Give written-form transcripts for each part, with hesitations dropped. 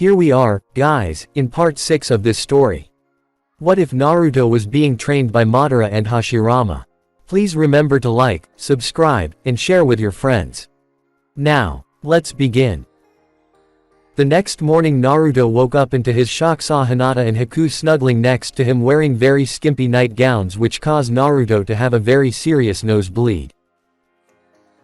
Here we are, guys, in part 6 of this story. What if Naruto was being trained by Madara and Hashirama? Please remember to like, subscribe, and share with your friends. Now, let's begin. The next morning Naruto woke up and to his shock saw Hinata and Haku snuggling next to him wearing very skimpy nightgowns which caused Naruto to have a very serious nosebleed.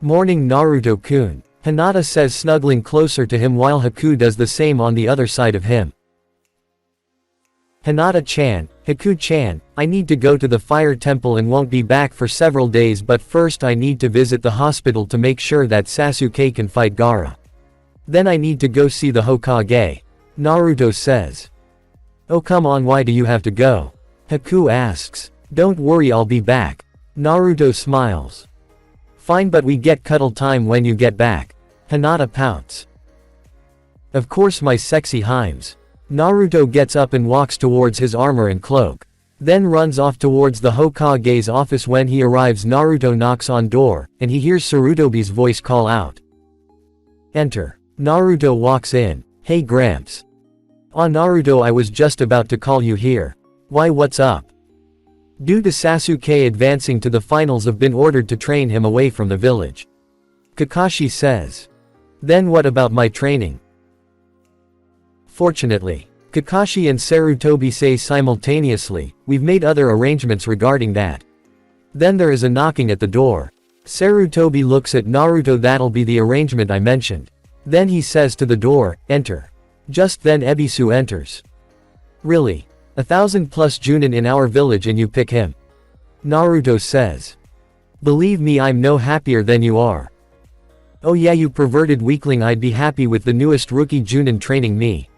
Morning Naruto-kun, Hinata says snuggling closer to him while Haku does the same on the other side of him. Hinata-chan, Haku-chan, I need to go to the fire temple and won't be back for several days but first I need to visit the hospital to make sure that Sasuke can fight Gaara. Then I need to go see the Hokage. Naruto says. Oh come on, why do you have to go? Haku asks. Don't worry, I'll be back. Naruto smiles. Fine, but we get cuddle time when you get back. Hinata pouts. Of course my sexy Himes. Naruto gets up and walks towards his armor and cloak. Then runs off towards the Hokage's office. When he arrives Naruto knocks on door, and he hears Sarutobi's voice call out. Enter. Naruto walks in. Hey Gramps. Aw Naruto, I was just about to call you here. Why, what's up? Due to Sasuke advancing to the finals I've been ordered to train him away from the village. Kakashi says. Then what about my training? Fortunately, Kakashi and Sarutobi say simultaneously, we've made other arrangements regarding that. Then there is a knocking at the door. Sarutobi looks at Naruto. That'll be the arrangement I mentioned. Then he says to the door, enter. Just then Ebisu enters. Really? 1,000+ Junin in our village and you pick him? Naruto says. Believe me, I'm no happier than you are. Oh yeah, you perverted weakling, I'd be happy with the newest rookie Junin training me.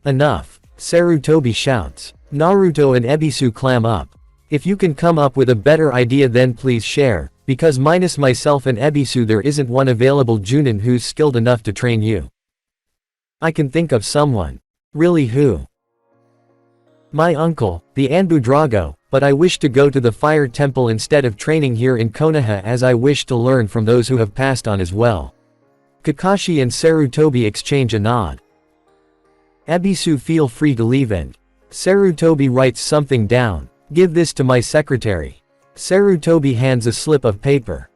Enough. Sarutobi shouts. Naruto and Ebisu clam up. If you can come up with a better idea then please share, because minus myself and Ebisu there isn't one available Junin who's skilled enough to train you. I can think of someone. Really, who? My uncle, the Anbu Drago, but I wish to go to the fire temple instead of training here in Konoha as I wish to learn from those who have passed on as well. Kakashi and Sarutobi exchange a nod. Ebisu, feel free to leave and Sarutobi writes something down. Give this to my secretary. Sarutobi hands a slip of paper.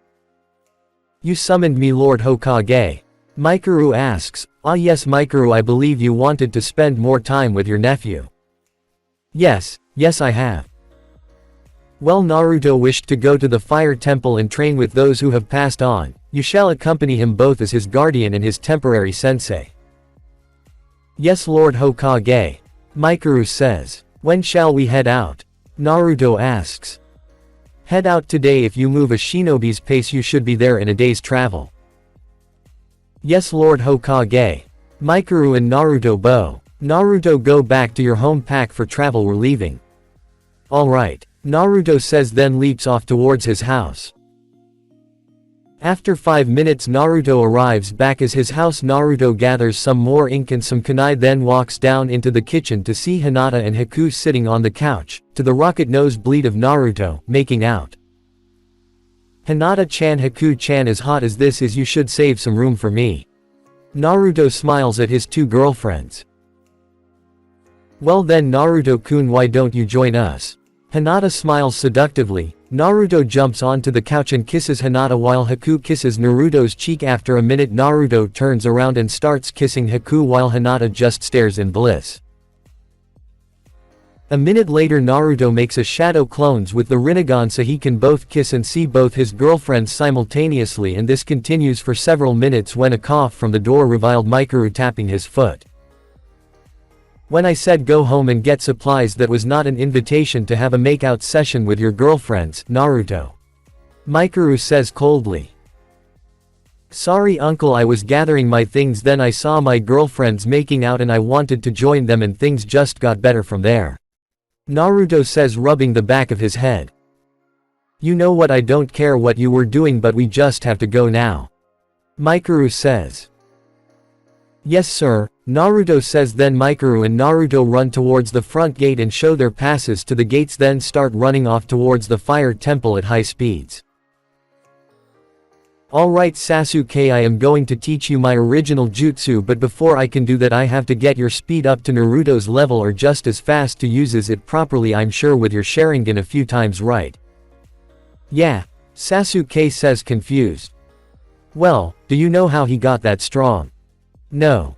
You summoned me, Lord Hokage. Mikuru asks. Ah yes Mikuru, I believe you wanted to spend more time with your nephew. Yes I have. Well, Naruto wished to go to the fire temple and train with those who have passed on. You shall accompany him both as his guardian and his temporary sensei. Yes Lord Hokage. Mikuru says. When shall we head out? Naruto asks. Head out today. If you move a shinobi's pace you should be there in a day's travel. Yes Lord Hokage. Mikuru and Naruto bow. Naruto, go back to your home pack for travel, we're leaving. Alright. Naruto says, then leaps off towards his house. After 5 minutes Naruto arrives back at his house. Naruto gathers some more ink and some kunai then walks down into the kitchen to see Hinata and Haku sitting on the couch, to the rocket nosebleed of Naruto, making out. Hinata-chan, Haku-chan, as hot as this is you should save some room for me. Naruto smiles at his two girlfriends. Well then Naruto-kun, why don't you join us? Hinata smiles seductively. Naruto jumps onto the couch and kisses Hinata while Haku kisses Naruto's cheek. After a minute Naruto turns around and starts kissing Haku while Hinata just stares in bliss. A minute later Naruto makes a shadow clones with the Rinnegan so he can both kiss and see both his girlfriends simultaneously, and this continues for several minutes when a cough from the door revealed Mikuru tapping his foot. When I said go home and get supplies, that was not an invitation to have a makeout session with your girlfriends, Naruto. Mikuru says coldly. Sorry uncle, I was gathering my things then I saw my girlfriends making out and I wanted to join them and things just got better from there. Naruto says, rubbing the back of his head. You know what, I don't care what you were doing but we just have to go now. Mikuru says. Yes sir, Naruto says. Then Mikuru and Naruto run towards the front gate and show their passes to the gates, then start running off towards the fire temple at high speeds. Alright Sasuke, I am going to teach you my original jutsu, but before I can do that I have to get your speed up to Naruto's level or just as fast to uses it properly, I'm sure, with your Sharingan a few times, right? Yeah, Sasuke says, confused. Well, do you know how he got that strong? No.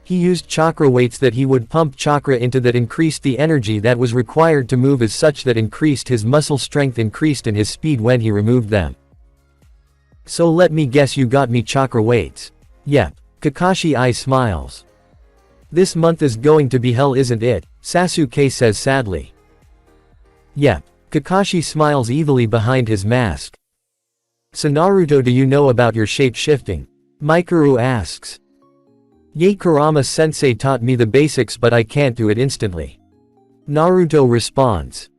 He used chakra weights that he would pump chakra into that increased the energy that was required to move as such that increased his muscle strength, increased in his speed when he removed them. So let me guess, you got me chakra weights. Yep. Kakashi I smiles. This month is going to be hell, isn't it? Sasuke says sadly. Yep. Kakashi smiles evilly behind his mask. So Naruto, do you know about your shape-shifting? Mikuru asks. Yae, Kurama-sensei taught me the basics but I can't do it instantly. Naruto responds.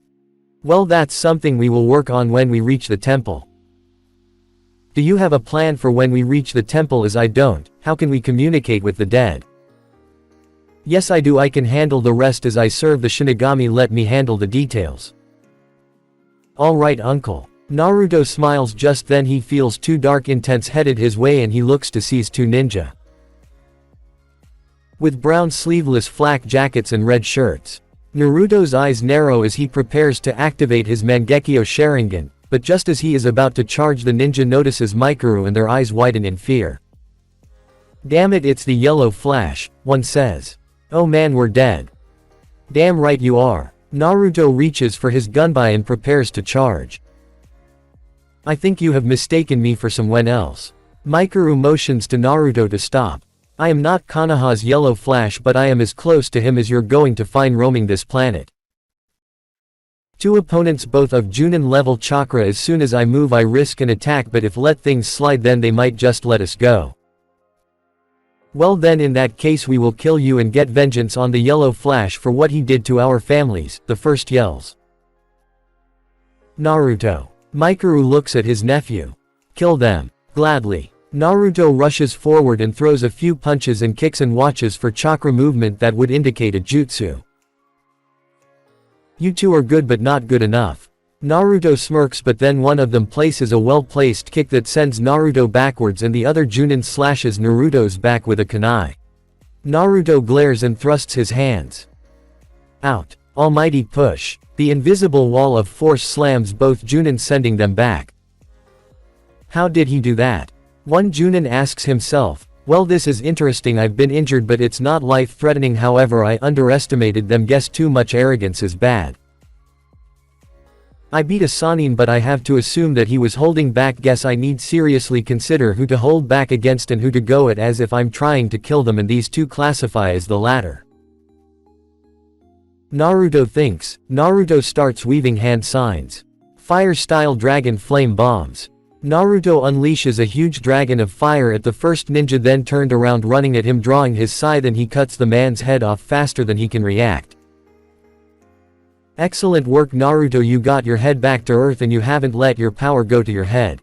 Well, that's something we will work on when we reach the temple. Do you have a plan for when we reach the temple? As I don't, how can we communicate with the dead? Yes I do, I can handle the rest as I serve the Shinigami, let me handle the details. Alright uncle. Naruto smiles. Just then he feels two dark intents headed his way and he looks to seize two ninja. With brown sleeveless flak jackets and red shirts. Naruto's eyes narrow as he prepares to activate his Mangekyo Sharingan. But just as he is about to charge, the ninja notices Mikuru and their eyes widen in fear. Damn it, it's the yellow flash, one says. Oh man, we're dead. Damn right you are. Naruto reaches for his gunbai and prepares to charge. I think you have mistaken me for someone else. Mikuru motions to Naruto to stop. I am not Konoha's yellow flash, but I am as close to him as you're going to find roaming this planet. Two opponents both of Junin level chakra. As soon as I move I risk an attack, but if let things slide then they might just let us go. Well then, in that case we will kill you and get vengeance on the yellow flash for what he did to our families, the first yells. Naruto. Mikuru looks at his nephew. Kill them. Gladly. Naruto rushes forward and throws a few punches and kicks and watches for chakra movement that would indicate a jutsu. You two are good but not good enough. Naruto smirks, but then one of them places a well-placed kick that sends Naruto backwards and the other Junin slashes Naruto's back with a kunai. Naruto glares and thrusts his hands out. Almighty push. The invisible wall of force slams both Junin, sending them back. How did he do that? One Junin asks himself. Well, this is interesting. I've been injured but it's not life-threatening, however I underestimated them. Guess too much arrogance is bad. I beat a Sannin but I have to assume that he was holding back. Guess I need seriously consider who to hold back against and who to go at, as if I'm trying to kill them and these two classify as the latter. Naruto thinks. Naruto starts weaving hand signs. Fire-style dragon flame bombs. Naruto unleashes a huge dragon of fire at the first ninja, then turned around running at him, drawing his scythe, and he cuts the man's head off faster than he can react. Excellent work Naruto, you got your head back to earth and you haven't let your power go to your head.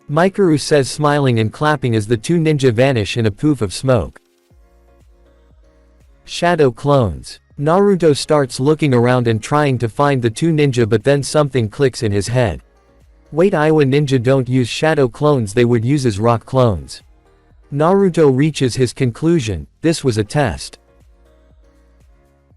Mikuru says, smiling and clapping as the two ninja vanish in a poof of smoke. Shadow clones. Naruto starts looking around and trying to find the two ninja, but then something clicks in his head. Wait, Iowa ninja don't use shadow clones, they would use as rock clones. Naruto reaches his conclusion. This was a test.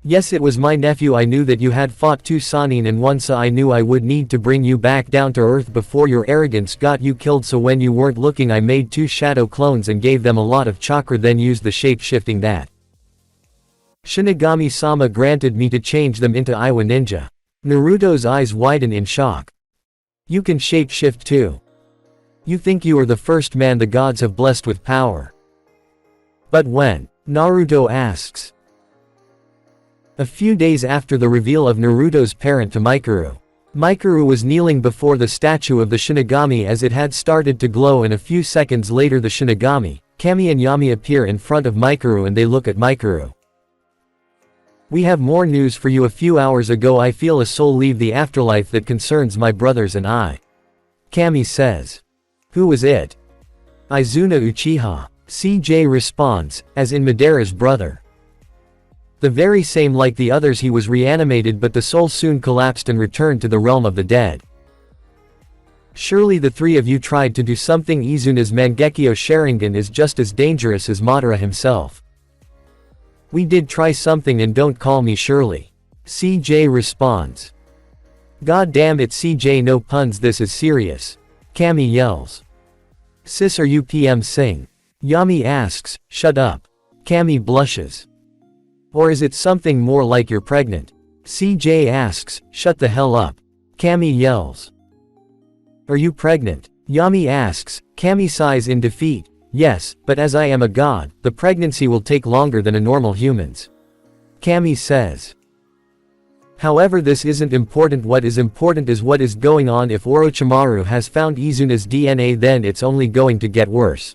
Yes, it was my nephew. I knew that you had fought two Sannin and one, so I knew I would need to bring you back down to earth before your arrogance got you killed, so when you weren't looking I made two shadow clones and gave them a lot of chakra, then used the shape-shifting that Shinigami-sama granted me to change them into Iowa ninja. Naruto's eyes widen in shock. You can shape-shift too. You think you are the first man the gods have blessed with power. But when? Naruto asks. A few days after the reveal of Naruto's parent to Mikuru. Mikuru was kneeling before the statue of the Shinigami as it had started to glow, and a few seconds later the Shinigami, Kami and Yami, appear in front of Mikuru and they look at Mikuru. We have more news for you. A few hours ago I feel a soul leave the afterlife that concerns my brothers and I. Kami says. Who was it? Izuna Uchiha. CJ responds, as in Madara's brother. The very same like the others, he was reanimated but the soul soon collapsed and returned to the realm of the dead. Surely the three of you tried to do something. Izuna's Mangekyo Sharingan is just as dangerous as Madara himself. We did try something and don't call me Shirley. CJ responds. God damn it CJ, no puns, this is serious. Cammy yells. Sis, are you PM Sing? Yami asks, shut up. Cammy blushes. Or is it something more like you're pregnant? CJ asks, shut the hell up. Cammy yells. Are you pregnant? Yami asks. Cammy sighs in defeat. Yes, but as I am a god, the pregnancy will take longer than a normal human's. Cammy says. However, this isn't important. What is important is what is going on. If Orochimaru has found Izuna's DNA, then it's only going to get worse.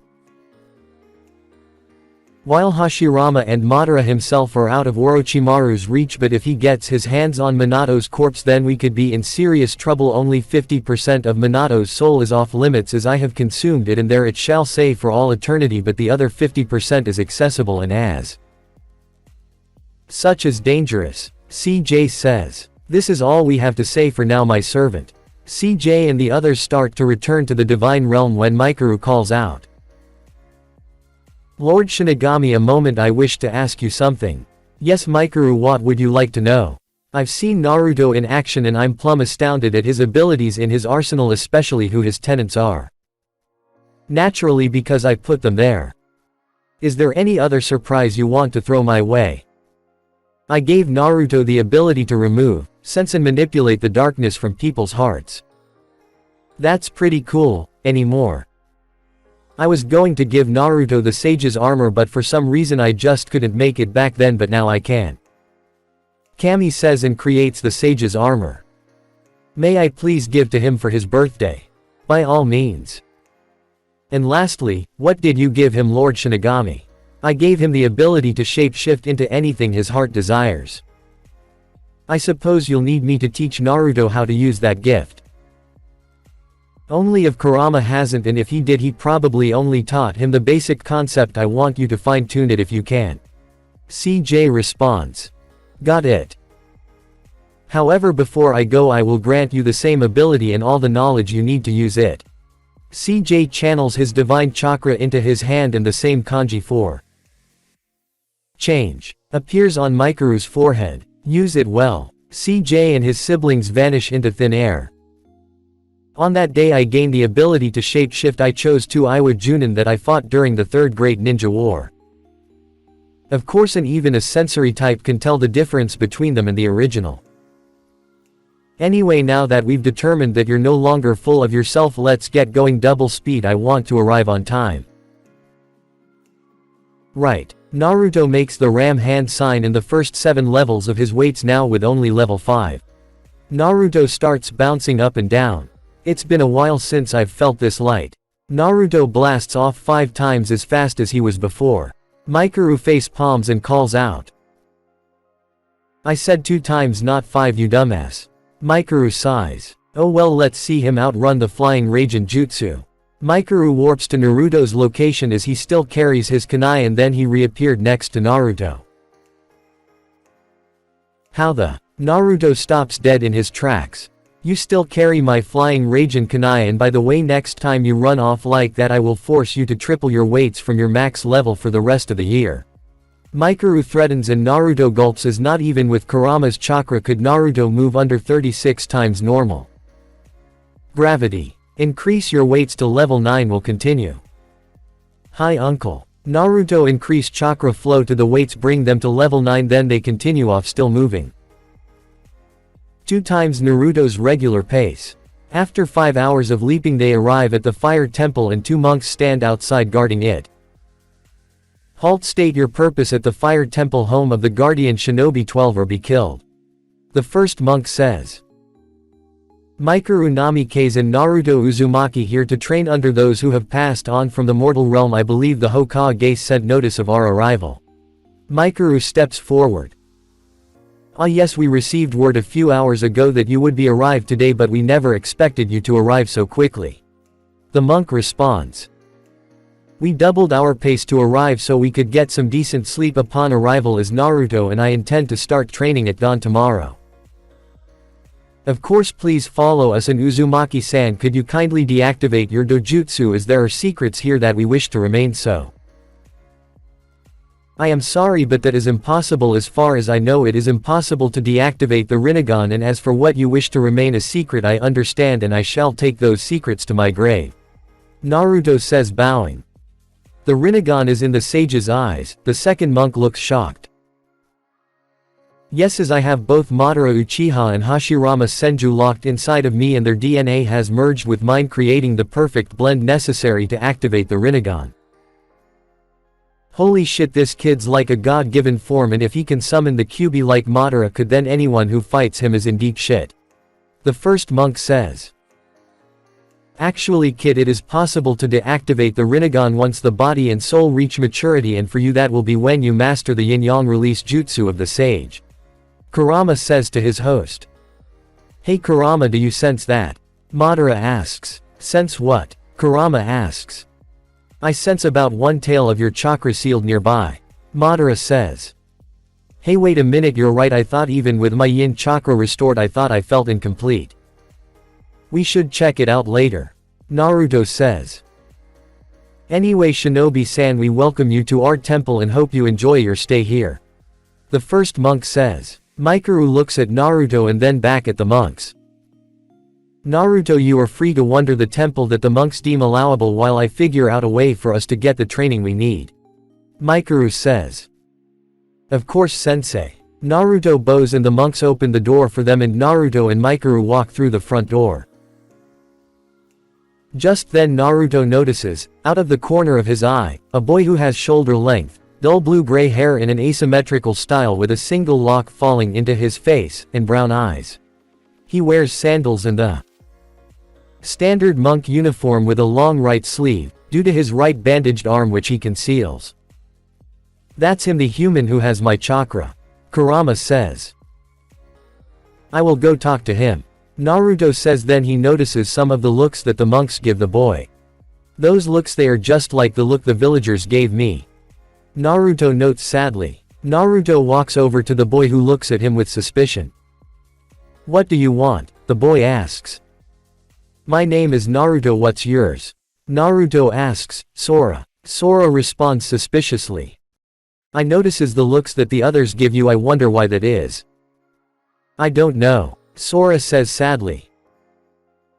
While Hashirama and Madara himself are out of Orochimaru's reach, but if he gets his hands on Minato's corpse, then we could be in serious trouble. Only 50% of Minato's soul is off limits, as I have consumed it and there it shall stay for all eternity, but the other 50% is accessible and as such is dangerous. CJ says. This is all we have to say for now, my servant. CJ and the others start to return to the divine realm when Mikuru calls out. Lord Shinigami, a moment, I wish to ask you something. Yes Mikuru, what would you like to know? I've seen Naruto in action and I'm plumb astounded at his abilities in his arsenal, especially who his tenants are. Naturally, because I put them there. Is there any other surprise you want to throw my way? I gave Naruto the ability to remove, sense and manipulate the darkness from people's hearts. That's pretty cool. Any more? I was going to give Naruto the Sage's armor, but for some reason I just couldn't make it back then, but now I can. Cammy says and creates the Sage's armor. May I please give to him for his birthday? By all means. And lastly, what did you give him, Lord Shinigami? I gave him the ability to shape-shift into anything his heart desires. I suppose you'll need me to teach Naruto how to use that gift. Only if Kurama hasn't, and if he did he probably only taught him the basic concept. I want you to fine-tune it if you can. CJ responds. Got it. However, before I go I will grant you the same ability and all the knowledge you need to use it. CJ channels his divine chakra into his hand and the same kanji for change appears on Mikuru's forehead. Use it well. CJ and his siblings vanish into thin air. On that day I gained the ability to shapeshift. I chose two Iwa Junin that I fought during the Third Great Ninja War. Of course, and even a sensory type can tell the difference between them and the original. Anyway, now that we've determined that you're no longer full of yourself, let's get going. Double speed, I want to arrive on time. Right. Naruto makes the ram hand sign in the first 7 levels of his weights now with only level 5. Naruto starts bouncing up and down. It's been a while since I've felt this light. Naruto blasts off 5 times as fast as he was before. Mikuru face palms and calls out. I said 2 times, not 5, you dumbass. Mikuru sighs. Oh well, let's see him outrun the flying Raijin jutsu. Mikuru warps to Naruto's location as he still carries his kunai, and then he reappeared next to Naruto. How the? Naruto stops dead in his tracks. You still carry my flying Raijin kunai, and by the way, next time you run off like that I will force you to triple your weights from your max level for the rest of the year. Mikuru threatens and Naruto gulps, as not even with Kurama's chakra could Naruto move under 36 times normal gravity. Increase your weights to level 9 will continue. Hi uncle. Naruto increase chakra flow to the weights, bring them to level 9, then they continue off still moving. 2 times Naruto's regular pace. After 5 hours of leaping they arrive at the fire temple and 2 monks stand outside guarding it. Halt, state your purpose at the fire temple, home of the guardian Shinobi 12, or be killed. The first monk says. Mikuru, Namikaze and Naruto Uzumaki here to train under those who have passed on from the mortal realm. I believe the Hokage sent notice of our arrival. Mikuru steps forward. Ah yes, we received word a few hours ago that you would be arrived today, but we never expected you to arrive so quickly. The monk responds. We doubled our pace to arrive so we could get some decent sleep upon arrival as Naruto, and I intend to start training at dawn tomorrow. Of course, please follow us, and Uzumaki-san, could you kindly deactivate your dojutsu, as there are secrets here that we wish to remain so. I am sorry, but that is impossible. As far as I know, it is impossible to deactivate the Rinnegan, and as for what you wish to remain a secret, I understand, and I shall take those secrets to my grave. Naruto says, bowing. The Rinnegan is in the sage's eyes. The second monk looks shocked. Yes, as I have both Madara Uchiha and Hashirama Senju locked inside of me, and their DNA has merged with mine, creating the perfect blend necessary to activate the Rinnegan. Holy shit, this kid's like a god-given form, and if he can summon the Kyuubi like Madara could, then anyone who fights him is in deep shit. The first monk says. Actually kid, it is possible to deactivate the Rinnegan once the body and soul reach maturity, and for you that will be when you master the yin-yang release jutsu of the sage. Kurama says to his host. Hey Kurama, do you sense that? Madara asks. Sense what? Kurama asks. I sense about one tail of your chakra sealed nearby. Madara says. Hey, wait a minute, you're right, I thought even with my yin chakra restored I thought I felt incomplete. We should check it out later. Naruto says. Anyway Shinobi-san, we welcome you to our temple and hope you enjoy your stay here. The first monk says. Mikuru looks at Naruto and then back at the monks. Naruto, you are free to wander the temple that the monks deem allowable while I figure out a way for us to get the training we need. Mikuru says. Of course sensei. Naruto bows and the monks open the door for them, and Naruto and Mikuru walk through the front door. Just then Naruto notices, out of the corner of his eye, a boy who has shoulder-length, dull blue-gray hair in an asymmetrical style with a single lock falling into his face, and brown eyes. He wears sandals and the standard monk uniform with a long right sleeve, due to his right bandaged arm which he conceals. That's him, the human who has my chakra. Kurama says. I will go talk to him. Naruto says. Then he notices some of the looks that the monks give the boy. Those looks, they are just like the look the villagers gave me. Naruto notes sadly. Naruto walks over to the boy who looks at him with suspicion. What do you want? The boy asks. My name is Naruto, what's yours? Naruto asks. Sora. Sora responds suspiciously. I notices the looks that the others give you, I wonder why that is. I don't know. Sora says sadly.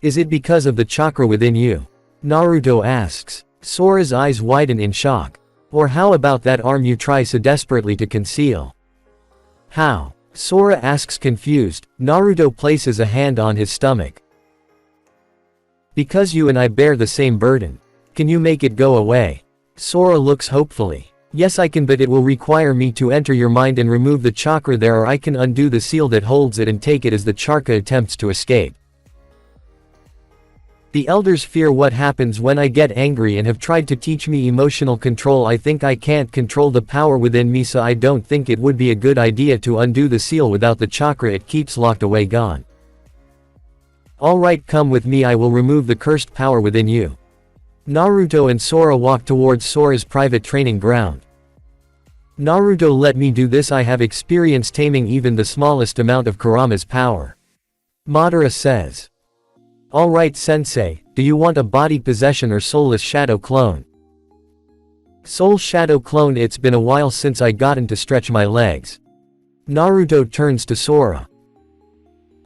Is it because of the chakra within you? Naruto asks. Sora's eyes widen in shock. Or how about that arm you try so desperately to conceal? How? Sora asks confused. Naruto places a hand on his stomach. Because you and I bear the same burden. Can you make it go away? Sora looks hopefully. Yes I can, but it will require me to enter your mind and remove the chakra there, or I can undo the seal that holds it and take it as the chakra attempts to escape. The elders fear what happens when I get angry and have tried to teach me emotional control. I think I can't control the power within me, so I don't think it would be a good idea to undo the seal without the chakra it keeps locked away gone. Alright, come with me, I will remove the cursed power within you. Naruto and Sora walk towards Sora's private training ground. Naruto, let me do this, I have experience taming even the smallest amount of Kurama's power. Madara says. Alright sensei, do you want a body possession or soulless shadow clone? Soul shadow clone, it's been a while since I gotten to stretch my legs. Naruto turns to Sora.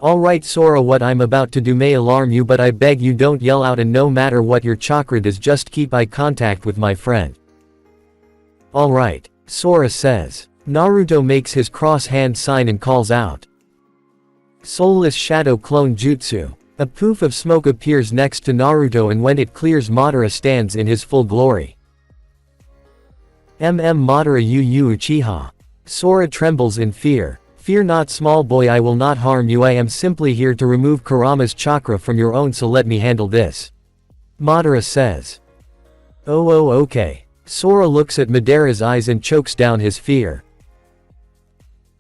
Alright Sora, what I'm about to do may alarm you, but I beg you don't yell out, and no matter what your chakra does, just keep eye contact with my friend. Alright, Sora says. Naruto makes his cross hand sign and calls out. Soulless shadow clone jutsu. A poof of smoke appears next to Naruto, and when it clears, Madara stands in his full glory. Madara Yu Uchiha. Sora trembles in fear. Fear not small boy, I will not harm you, I am simply here to remove Kurama's chakra from your own, so let me handle this. Madara says. Oh okay. Sora looks at Madara's eyes and chokes down his fear.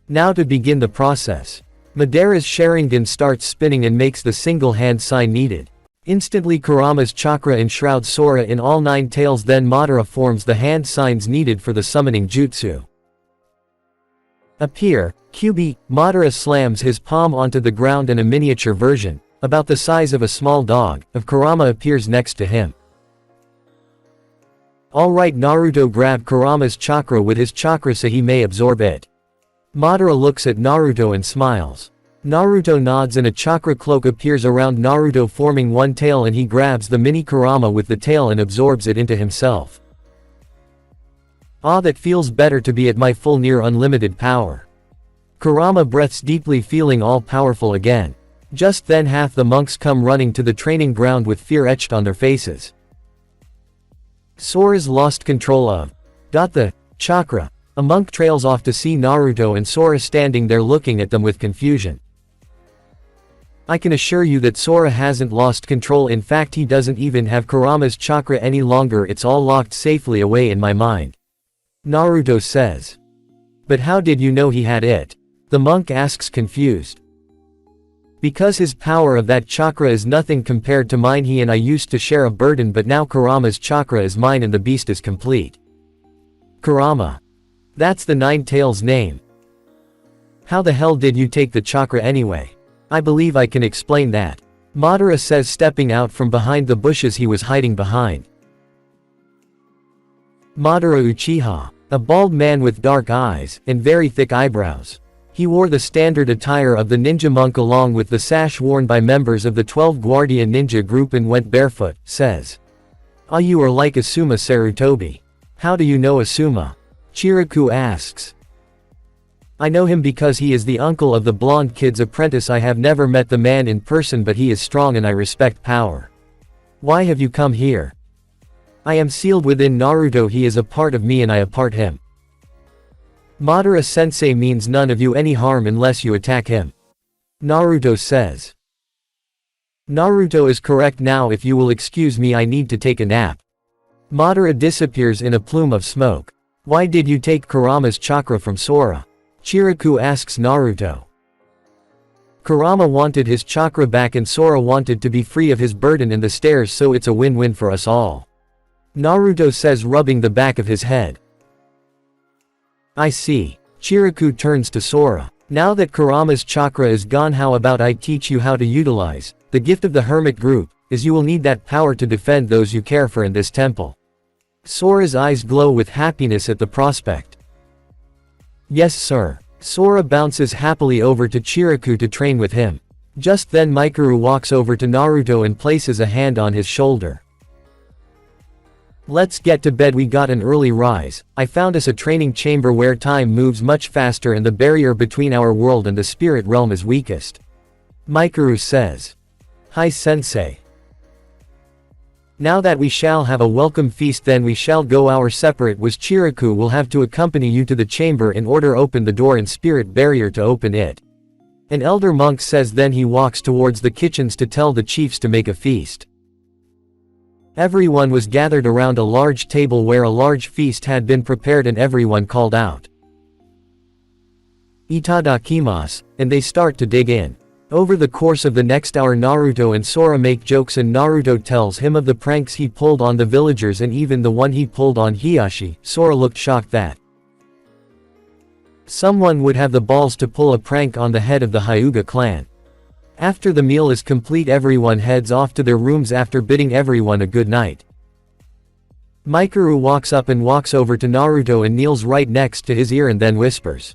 Now to begin the process. Madara's Sharingan starts spinning and makes the single hand sign needed. Instantly Kurama's chakra enshrouds Sora in all 9 tails, then Madara forms the hand signs needed for the summoning jutsu. Appear, QB, Madara slams his palm onto the ground and a miniature version, about the size of a small dog, of Kurama appears next to him. Alright, Naruto grabbed Kurama's chakra with his chakra so he may absorb it. Madara looks at Naruto and smiles. Naruto nods and a chakra cloak appears around Naruto forming one tail, and he grabs the mini Kurama with the tail and absorbs it into himself. Ah, that feels better to be at my full near unlimited power. Kurama breaths deeply, feeling all powerful again. Just then half the monks come running to the training ground with fear etched on their faces. Sora's lost control of the chakra. A monk trails off to see Naruto and Sora standing there looking at them with confusion. I can assure you that Sora hasn't lost control, in fact he doesn't even have Kurama's chakra any longer, it's all locked safely away in my mind. Naruto says. But how did you know he had it? The monk asks, confused. Because his power of that chakra is nothing compared to mine. He and I used to share a burden, but now Kurama's chakra is mine and the beast is complete. Kurama. That's the Nine Tails name. How the hell did you take the chakra anyway? I believe I can explain that. Madara says, stepping out from behind the bushes he was hiding behind. Madara Uchiha. A bald man with dark eyes, and very thick eyebrows. He wore the standard attire of the ninja monk along with the sash worn by members of the 12 Guardian Ninja group, and went barefoot, says. Ah, you are like Asuma Sarutobi. How do you know Asuma? Chiriku asks. I know him because he is the uncle of the blonde kid's apprentice. I have never met the man in person, but he is strong and I respect power. Why have you come here? I am sealed within Naruto. He is a part of me and I a part him. Madara sensei means none of you any harm unless you attack him. Naruto says. Naruto is correct. Now if you will excuse me, I need to take a nap. Madara disappears in a plume of smoke. Why did you take Kurama's chakra from Sora? Chiriku asks Naruto. Kurama wanted his chakra back and Sora wanted to be free of his burden and the stairs, so it's a win-win for us all. Naruto says, rubbing the back of his head. I see. Chiriku turns to Sora. Now that Kurama's chakra is gone, how about I teach you how to utilize the gift of the hermit group, as you will need that power to defend those you care for in this temple. Sora's eyes glow with happiness at the prospect. Yes sir. Sora bounces happily over to Chiriku to train with him. Just then Mikuru walks over to Naruto and places a hand on his shoulder. Let's get to bed, we got an early rise. I found us a training chamber where time moves much faster and the barrier between our world and the spirit realm is weakest. Mikuru says. Hi sensei. Now that we shall have a welcome feast, then we shall go our separate ways. Chiriku will have to accompany you to the chamber in order open the door and spirit barrier to open it. An elder monk says, then he walks towards the kitchens to tell the chiefs to make a feast. Everyone was gathered around a large table where a large feast had been prepared and everyone called out. Itadakimasu, and they start to dig in. Over the course of the next hour, Naruto and Sora make jokes and Naruto tells him of the pranks he pulled on the villagers and even the one he pulled on Hiyashi. Sora looked shocked that someone would have the balls to pull a prank on the head of the Hyuga clan. After the meal is complete, everyone heads off to their rooms after bidding everyone a good night. Mikuru walks up and walks over to Naruto and kneels right next to his ear and then whispers.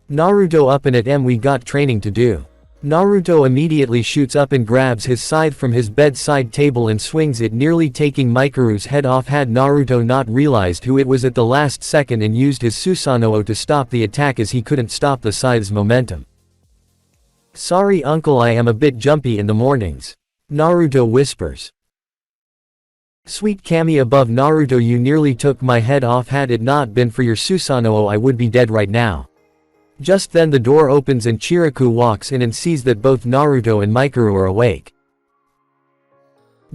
Naruto, up and at em, we got training to do. Naruto immediately shoots up and grabs his scythe from his bedside table and swings it, nearly taking Mikuru's head off. Had Naruto not realized who it was at the last second and used his Susanoo to stop the attack, as he couldn't stop the scythe's momentum. Sorry uncle, I am a bit jumpy in the mornings. Naruto whispers. Sweet Kami above Naruto, you nearly took my head off. Had it not been for your Susanoo, I would be dead right now. Just then the door opens and Chiriku walks in and sees that both Naruto and Mikuru are awake.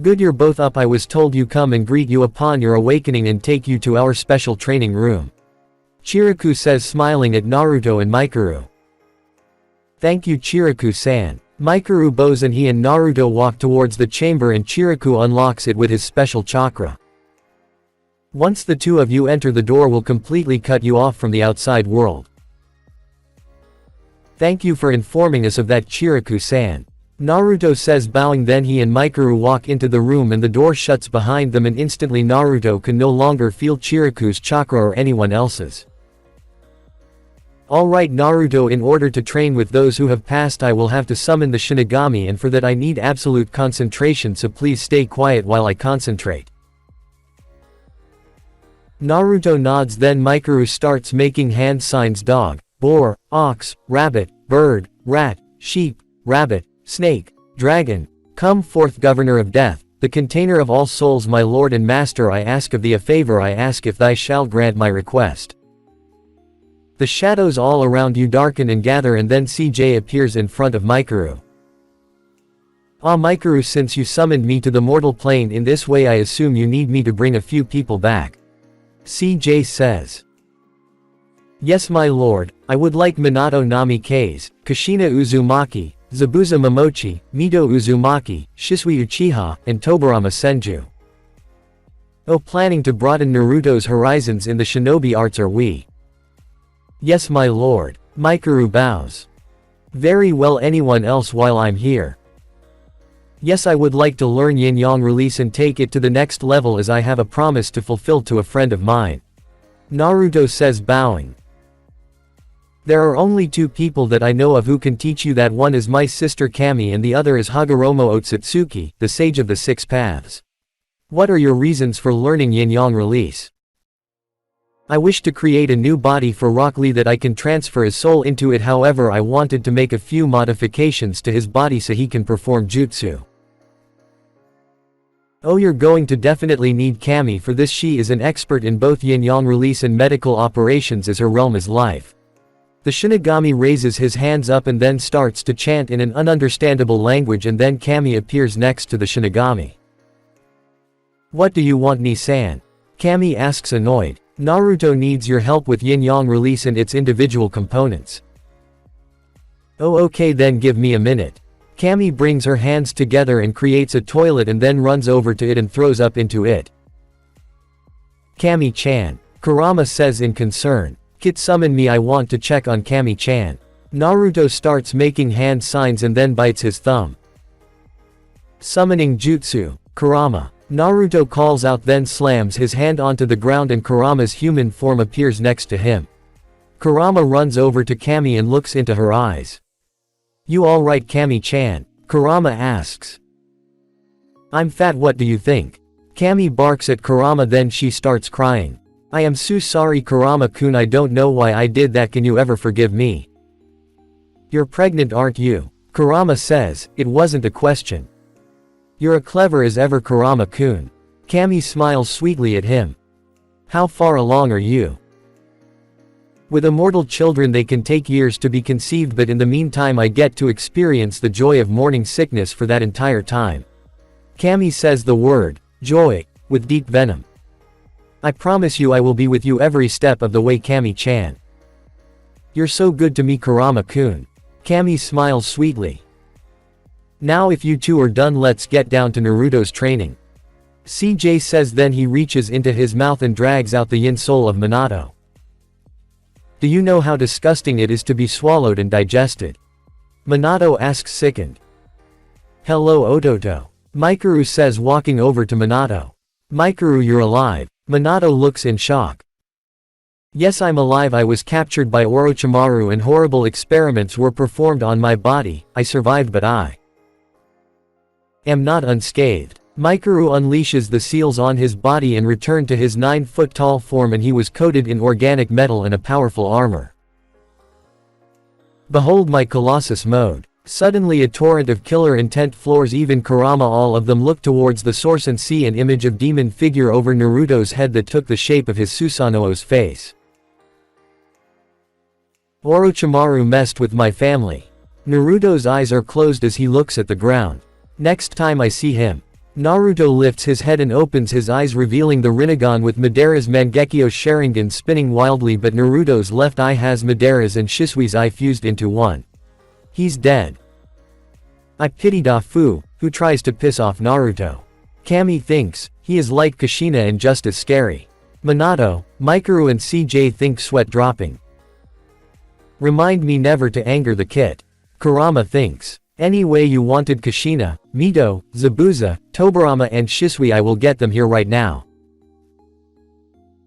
Good, you're both up. I was told you come and greet you upon your awakening and take you to our special training room. Chiriku says, smiling at Naruto and Mikuru. Thank you Chiriku-san. Mikuru bows and he and Naruto walk towards the chamber and Chiriku unlocks it with his special chakra. Once the two of you enter, the door will completely cut you off from the outside world. Thank you for informing us of that, Chiriku-san. Naruto says, bowing. Then he and Mikuru walk into the room and the door shuts behind them, and instantly Naruto can no longer feel Chiriku's chakra or anyone else's. Alright Naruto, in order to train with those who have passed I will have to summon the Shinigami, and for that I need absolute concentration, so please stay quiet while I concentrate. Naruto nods. Then Mikuru starts making hand signs: dog, boar, ox, rabbit, bird, rat, sheep, rabbit, snake, dragon. Come forth, governor of death, the container of all souls, my lord and master, I ask of thee a favor. I ask if thou shalt grant my request. The shadows all around you darken and gather, and then CJ appears in front of Mikuru. Ah Mikuru, since you summoned me to the mortal plane in this way, I assume you need me to bring a few people back. CJ says. Yes my lord, I would like Minato Namikaze, Kushina Uzumaki, Zabuza Momochi, Mito Uzumaki, Shisui Uchiha, and Tobirama Senju. Oh, planning to broaden Naruto's horizons in the shinobi arts, are we? Yes my lord. Mikuru bows. Very well, anyone else while I'm here? Yes, I would like to learn yin-yang release and take it to the next level, as I have a promise to fulfill to a friend of mine. Naruto says, bowing. There are only two people that I know of who can teach you that. One is my sister Kami and the other is Hagoromo Otsutsuki, the sage of the six paths. What are your reasons for learning yin-yang release? I wish to create a new body for Rock Lee that I can transfer his soul into it. However, I wanted to make a few modifications to his body so he can perform jutsu. Oh, you're going to definitely need Kami for this. She is an expert in both yin-yang release and medical operations, as her realm is life. The Shinigami raises his hands up and then starts to chant in an ununderstandable language, and then Kami appears next to the Shinigami. What do you want, Ni-san? Kami asks, annoyed. Naruto needs your help with yin-yang release and its individual components. Oh okay, then give me a minute. Kami brings her hands together and creates a toilet and then runs over to it and throws up into it. Kami-chan. Kurama says in concern. Kit, summon me, I want to check on Kami-chan. Naruto starts making hand signs and then bites his thumb. Summoning jutsu. Kurama. Naruto calls out, then slams his hand onto the ground and Kurama's human form appears next to him. Kurama runs over to Kami and looks into her eyes. You alright Kami-chan? Kurama asks. I'm fat, what do you think? Kami barks at Kurama, then she starts crying. I am so sorry Kurama-kun, I don't know why I did that, can you ever forgive me? You're pregnant, aren't you? Kurama says, it wasn't a question. You're as clever as ever Kurama-kun. Kami smiles sweetly at him. How far along are you? With immortal children they can take years to be conceived, but in the meantime I get to experience the joy of morning sickness for that entire time. Kami says the word, joy, with deep venom. I promise you I will be with you every step of the way, Kami-chan. You're so good to me Kurama-kun. Kami smiles sweetly. Now if you two are done, let's get down to Naruto's training. CJ says, then he reaches into his mouth and drags out the yin soul of Minato. Do you know how disgusting it is to be swallowed and digested? Minato asks, sickened. Hello Ototo. Mikuru says, walking over to Minato. Mikuru, you're alive. Minato looks in shock. Yes, I'm alive. I was captured by Orochimaru and horrible experiments were performed on my body. I survived, but I am not unscathed. Mikuru unleashes the seals on his body and returned to his 9-foot-tall form, and he was coated in organic metal and a powerful armor. Behold my Colossus mode. Suddenly a torrent of killer intent floors even Kurama. All of them look towards the source and see an image of demon figure over Naruto's head that took the shape of his Susanoo's face. Orochimaru messed with my family. Naruto's eyes are closed as he looks at the ground. Next time I see him. Naruto lifts his head and opens his eyes, revealing the Rinnegan with Madara's Mangekyo Sharingan spinning wildly, but Naruto's left eye has Madara's and Shisui's eye fused into one. He's dead. I pity Dafu, who tries to piss off Naruto. Kami thinks, he is like Kushina and just as scary. Minato, Mikuru and CJ think sweat dropping. Remind me never to anger the kid. Kurama thinks. Any way you wanted Kushina, Mito, Zabuza, Tobirama and Shisui, I will get them here right now.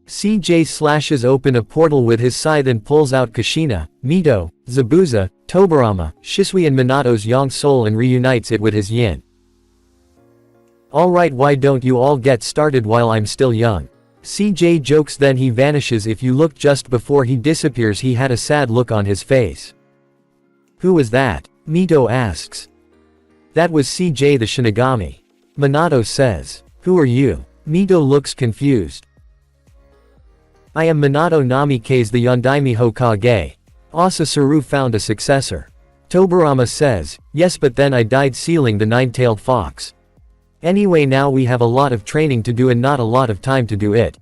CJ slashes open a portal with his scythe and pulls out Kushina, Mito, Zabuza, Tobirama, Shisui and Minato's yang soul and reunites it with his yin. Alright, why don't you all get started while I'm still young? CJ jokes, then he vanishes. If you look just before he disappears, he had a sad look on his face. Who was that? Mito asks. That was CJ the Shinigami. Minato says. Who are you? Mito looks confused. I am Minato Namikaze, the Yondaime Hokage. Asasuru found a successor. Tobirama says, yes, but then I died sealing the nine-tailed fox. Anyway, now we have a lot of training to do and not a lot of time to do it.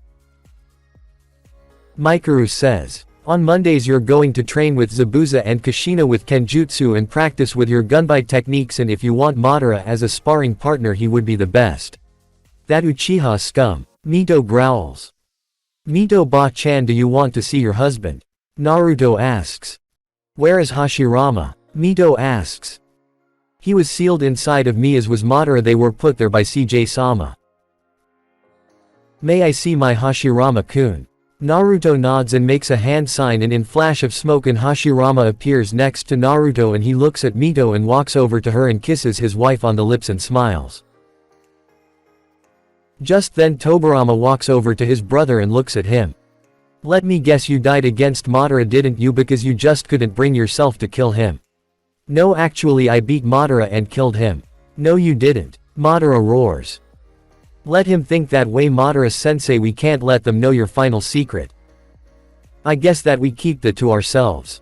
Mikuru says. On Mondays you're going to train with Zabuza and Kushina with Kenjutsu and practice with your gunbai techniques, and if you want Madara as a sparring partner, he would be the best. That Uchiha scum. Mito growls. Mito Ba-chan, do you want to see your husband? Naruto asks. Where is Hashirama? Mito asks. He was sealed inside of me, as was Madara. They were put there by CJ-sama. May I see my Hashirama-kun? Naruto nods and makes a hand sign, and in flash of smoke and Hashirama appears next to Naruto, and he looks at Mito and walks over to her and kisses his wife on the lips and smiles. Just then Tobirama walks over to his brother and looks at him. Let me guess, you died against Madara, didn't you, because you just couldn't bring yourself to kill him? No, actually I beat Madara and killed him. No you didn't. Madara roars. Let him think that way, Madara-sensei. We can't let them know your final secret. I guess that we keep that to ourselves.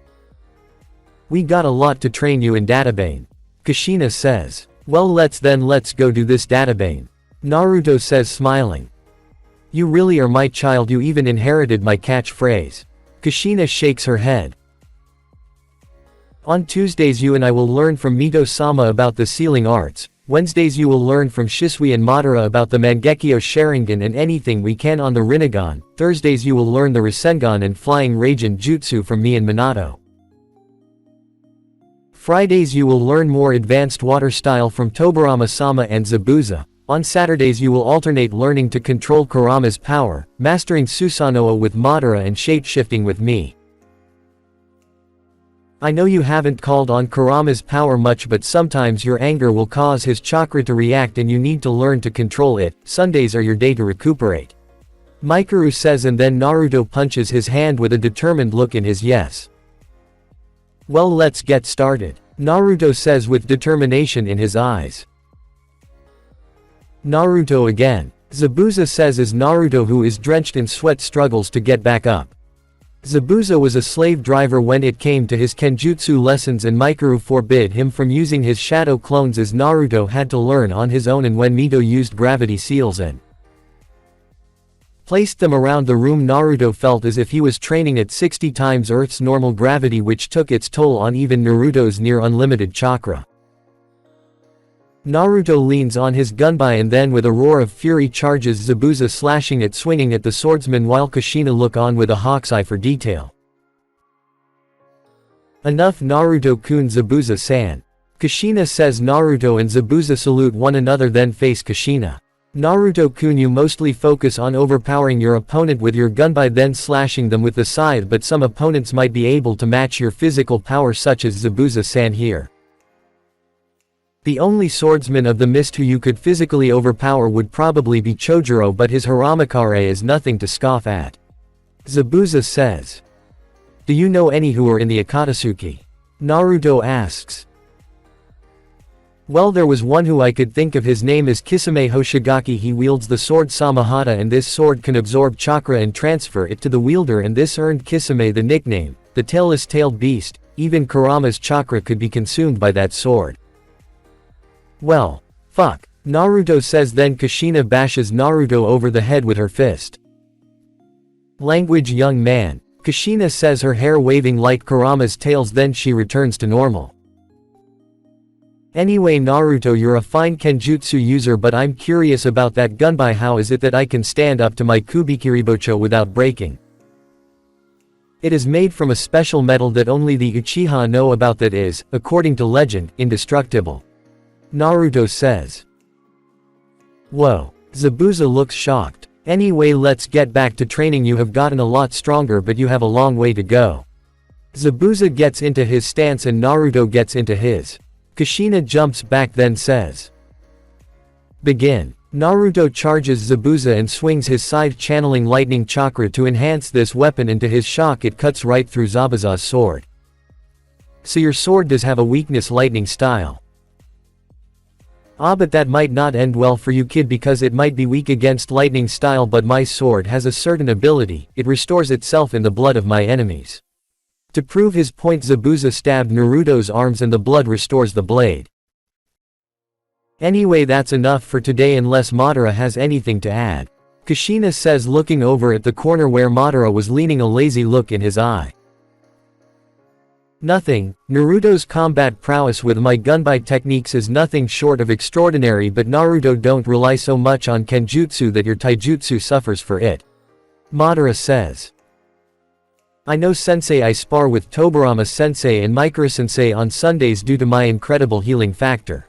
We got a lot to train you in Databane. Kushina says. Well, let's go do this, Databane. Naruto says, smiling. You really are my child, you even inherited my catchphrase. Kushina shakes her head. On Tuesdays you and I will learn from Mito-sama about the sealing arts. Wednesdays you will learn from Shisui and Madara about the Mangekyo Sharingan and anything we can on the Rinnegan. Thursdays you will learn the Rasengan and Flying Raijin Jutsu from me and Minato. Fridays you will learn more advanced water style from Tobirama-sama and Zabuza. On Saturdays you will alternate learning to control Kurama's power, mastering Susanoo with Madara and shape-shifting with me. I know you haven't called on Kurama's power much, but sometimes your anger will cause his chakra to react and you need to learn to control it. Sundays are your day to recuperate. Mikuru says, and then Naruto punches his hand with a determined look in his yes. Well, let's get started. Naruto says with determination in his eyes. Naruto again. Zabuza says as Naruto, who is drenched in sweat, struggles to get back up. Zabuza was a slave driver when it came to his kenjutsu lessons, and Mikuru forbid him from using his shadow clones, as Naruto had to learn on his own, and when Mito used gravity seals and placed them around the room, Naruto felt as if he was training at 60 times Earth's normal gravity, which took its toll on even Naruto's near unlimited chakra. Naruto leans on his gunbai and then with a roar of fury charges Zabuza, slashing it, swinging at the swordsman, while Kushina look on with a hawk's eye for detail. Enough, Naruto-kun, Zabuza-san. Kushina says. Naruto and Zabuza salute one another, then face Kushina. Naruto-kun, you mostly focus on overpowering your opponent with your gunbai, then slashing them with the scythe, but some opponents might be able to match your physical power, such as Zabuza-san here. The only swordsman of the mist who you could physically overpower would probably be Chojuro, but his Haramakare is nothing to scoff at. Zabuza says. Do you know any who are in the Akatsuki? Naruto asks. Well, there was one who I could think of, his name is Kisame Hoshigaki. He wields the sword Samahata, and this sword can absorb chakra and transfer it to the wielder, and this earned Kisame the nickname, the tailless-tailed beast. Even Kurama's chakra could be consumed by that sword. Well, fuck. Naruto says, then Kushina bashes Naruto over the head with her fist. Language, young man. Kushina says, her hair waving like Kurama's tails, then she returns to normal. Anyway Naruto, you're a fine kenjutsu user, but I'm curious about that gunbai. How is it that I can stand up to my Kubikiribocho without breaking? It is made from a special metal that only the Uchiha know about that is, according to legend, indestructible. Naruto says. Whoa. Zabuza looks shocked. Anyway, let's get back to training. You have gotten a lot stronger, but you have a long way to go. Zabuza gets into his stance and Naruto gets into his. Kushina jumps back then says. Begin. Naruto charges Zabuza and swings his side, channeling lightning chakra to enhance this weapon. Into his shock it cuts right through Zabuza's sword. So your sword does have a weakness, lightning style. Ah, but that might not end well for you, kid, because it might be weak against lightning style, but my sword has a certain ability, it restores itself in the blood of my enemies. To prove his point, Zabuza stabbed Naruto's arms and the blood restores the blade. Anyway, that's enough for today unless Madara has anything to add. Kushina says, looking over at the corner where Madara was leaning, a lazy look in his eye. Nothing. Naruto's combat prowess with my gunbai techniques is nothing short of extraordinary, but Naruto, don't rely so much on kenjutsu that your taijutsu suffers for it. Madara says. I know sensei, I spar with Tobirama sensei and Mikura sensei on Sundays due to my incredible healing factor.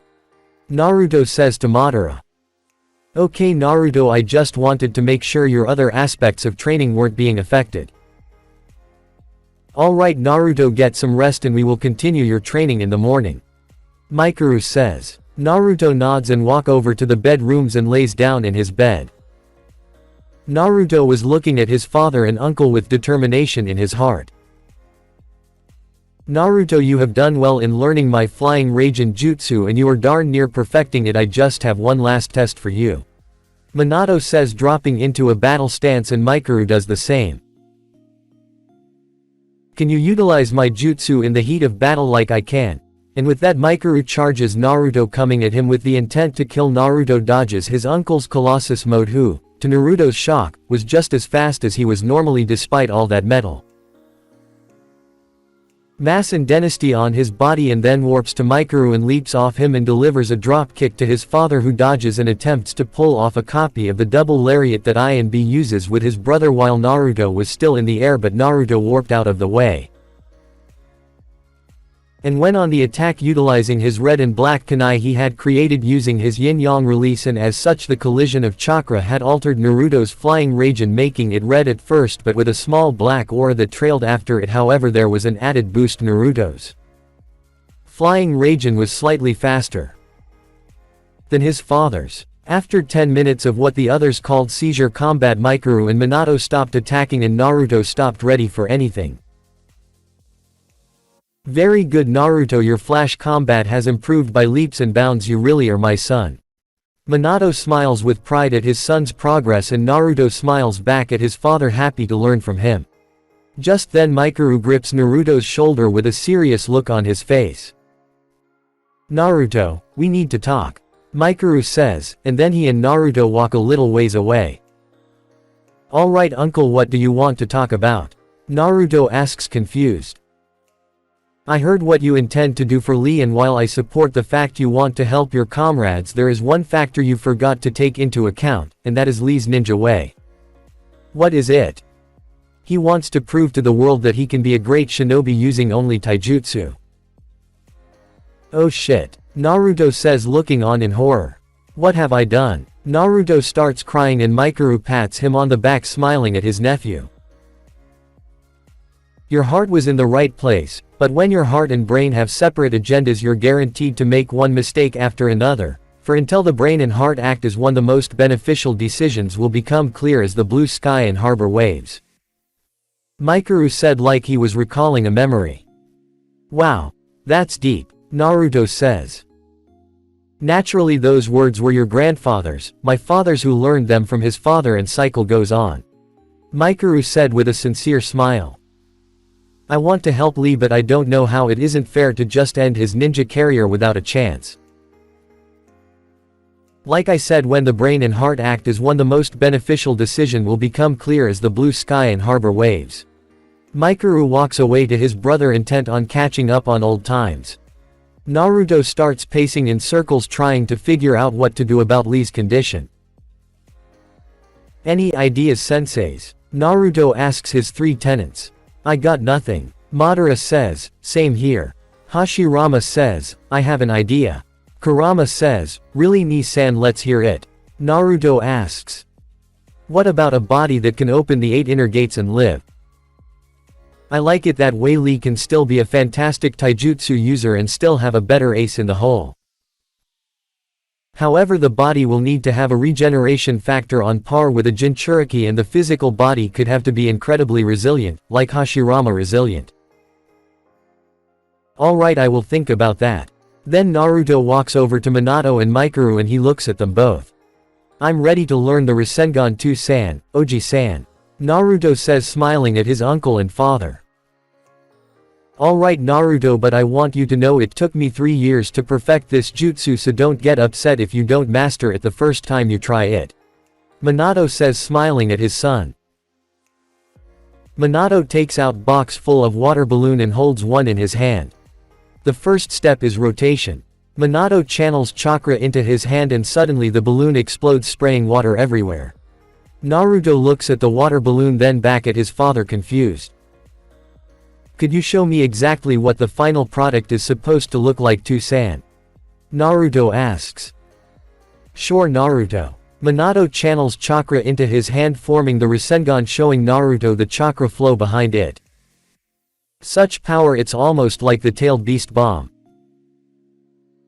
Naruto says to Madara. Okay Naruto, I just wanted to make sure your other aspects of training weren't being affected. Alright Naruto, get some rest and we will continue your training in the morning. Mikuru says. Naruto nods and walk over to the bedrooms and lays down in his bed. Naruto was looking at his father and uncle with determination in his heart. Naruto, you have done well in learning my flying Raijin jutsu and you are darn near perfecting it. I just have one last test for you. Minato says, dropping into a battle stance, and Mikuru does the same. Can you utilize my jutsu in the heat of battle like I can? And with that Mikuru charges Naruto, coming at him with the intent to kill. Naruto dodges his uncle's Colossus mode, who, to Naruto's shock, was just as fast as he was normally despite all that metal mass and density on his body, and then warps to Mikuru and leaps off him and delivers a drop kick to his father, who dodges and attempts to pull off a copy of the double lariat that I and B uses with his brother while Naruto was still in the air, but Naruto warped out of the way and went on the attack utilizing his red and black kunai he had created using his yin-yang release, and as such the collision of chakra had altered Naruto's flying Raijin, making it red at first but with a small black aura that trailed after it. However, there was an added boost. Naruto's flying Raijin was slightly faster than his father's. After 10 minutes of what the others called seizure combat, Mikuru and Minato stopped attacking and Naruto stopped ready for anything. Very good Naruto, your flash combat has improved by leaps and bounds. You really are my son. Minato smiles with pride at his son's progress and Naruto smiles back at his father, happy to learn from him. Just then Mikuru grips Naruto's shoulder with a serious look on his face. Naruto, we need to talk. Mikuru says, and then he and Naruto walk a little ways away. Alright uncle, what do you want to talk about? Naruto asks, confused. I heard what you intend to do for Lee, and while I support the fact you want to help your comrades, there is one factor you forgot to take into account, and that is Lee's ninja way. What is it? He wants to prove to the world that he can be a great shinobi using only taijutsu. Oh shit. Naruto says, looking on in horror. What have I done? Naruto starts crying and Mikuru pats him on the back, smiling at his nephew. Your heart was in the right place, but when your heart and brain have separate agendas, you're guaranteed to make one mistake after another, for until the brain and heart act as one, the most beneficial decisions will become clear as the blue sky and harbor waves. Mikuru said, like he was recalling a memory. Wow. That's deep. Naruto says. Naturally, those words were your grandfather's, my father's, who learned them from his father, and cycle goes on. Mikuru said with a sincere smile. I want to help Lee, but I don't know how. It isn't fair to just end his ninja career without a chance. Like I said, when the brain and heart act as one, the most beneficial decision will become clear as the blue sky and harbor waves. Mikuru walks away to his brother, intent on catching up on old times. Naruto starts pacing in circles trying to figure out what to do about Lee's condition. Any ideas, senseis? Naruto asks his three tenants. I got nothing. Madara says, same here. Hashirama says, I have an idea. Kurama says, really Nii-san, let's hear it. Naruto asks, what about a body that can open the 8 inner gates and live? I like it that way. Lee can still be a fantastic taijutsu user and still have a better ace in the hole. However, the body will need to have a regeneration factor on par with a Jinchuriki, and the physical body could have to be incredibly resilient, like Hashirama resilient. Alright, I will think about that. Then Naruto walks over to Minato and Mikuru and he looks at them both. I'm ready to learn the Rasengan 2-san, Oji-san. Naruto says, smiling at his uncle and father. Alright Naruto, but I want you to know it took me 3 years to perfect this jutsu, so don't get upset if you don't master it the first time you try it. Minato says, smiling at his son. Minato takes out box full of water balloon and holds one in his hand. The first step is rotation. Minato channels chakra into his hand and suddenly the balloon explodes, spraying water everywhere. Naruto looks at the water balloon, then back at his father, confused. Could you show me exactly what the final product is supposed to look like, 2-san? Naruto asks. Sure Naruto. Minato channels chakra into his hand, forming the Rasengan, showing Naruto the chakra flow behind it. Such power, it's almost like the tailed beast bomb.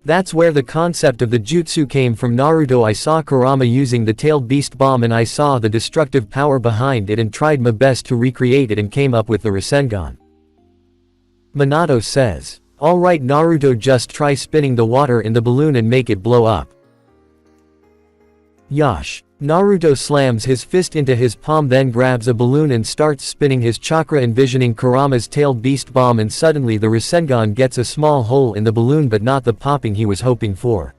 That's where the concept of the jutsu came from. Naruto, I saw Kurama using the tailed beast bomb and I saw the destructive power behind it and tried my best to recreate it and came up with the Rasengan. Minato says. Alright Naruto, just try spinning the water in the balloon and make it blow up. Yosh. Naruto slams his fist into his palm, then grabs a balloon and starts spinning his chakra, envisioning Kurama's tailed beast bomb, and suddenly the Rasengan gets a small hole in the balloon, but not the popping he was hoping for.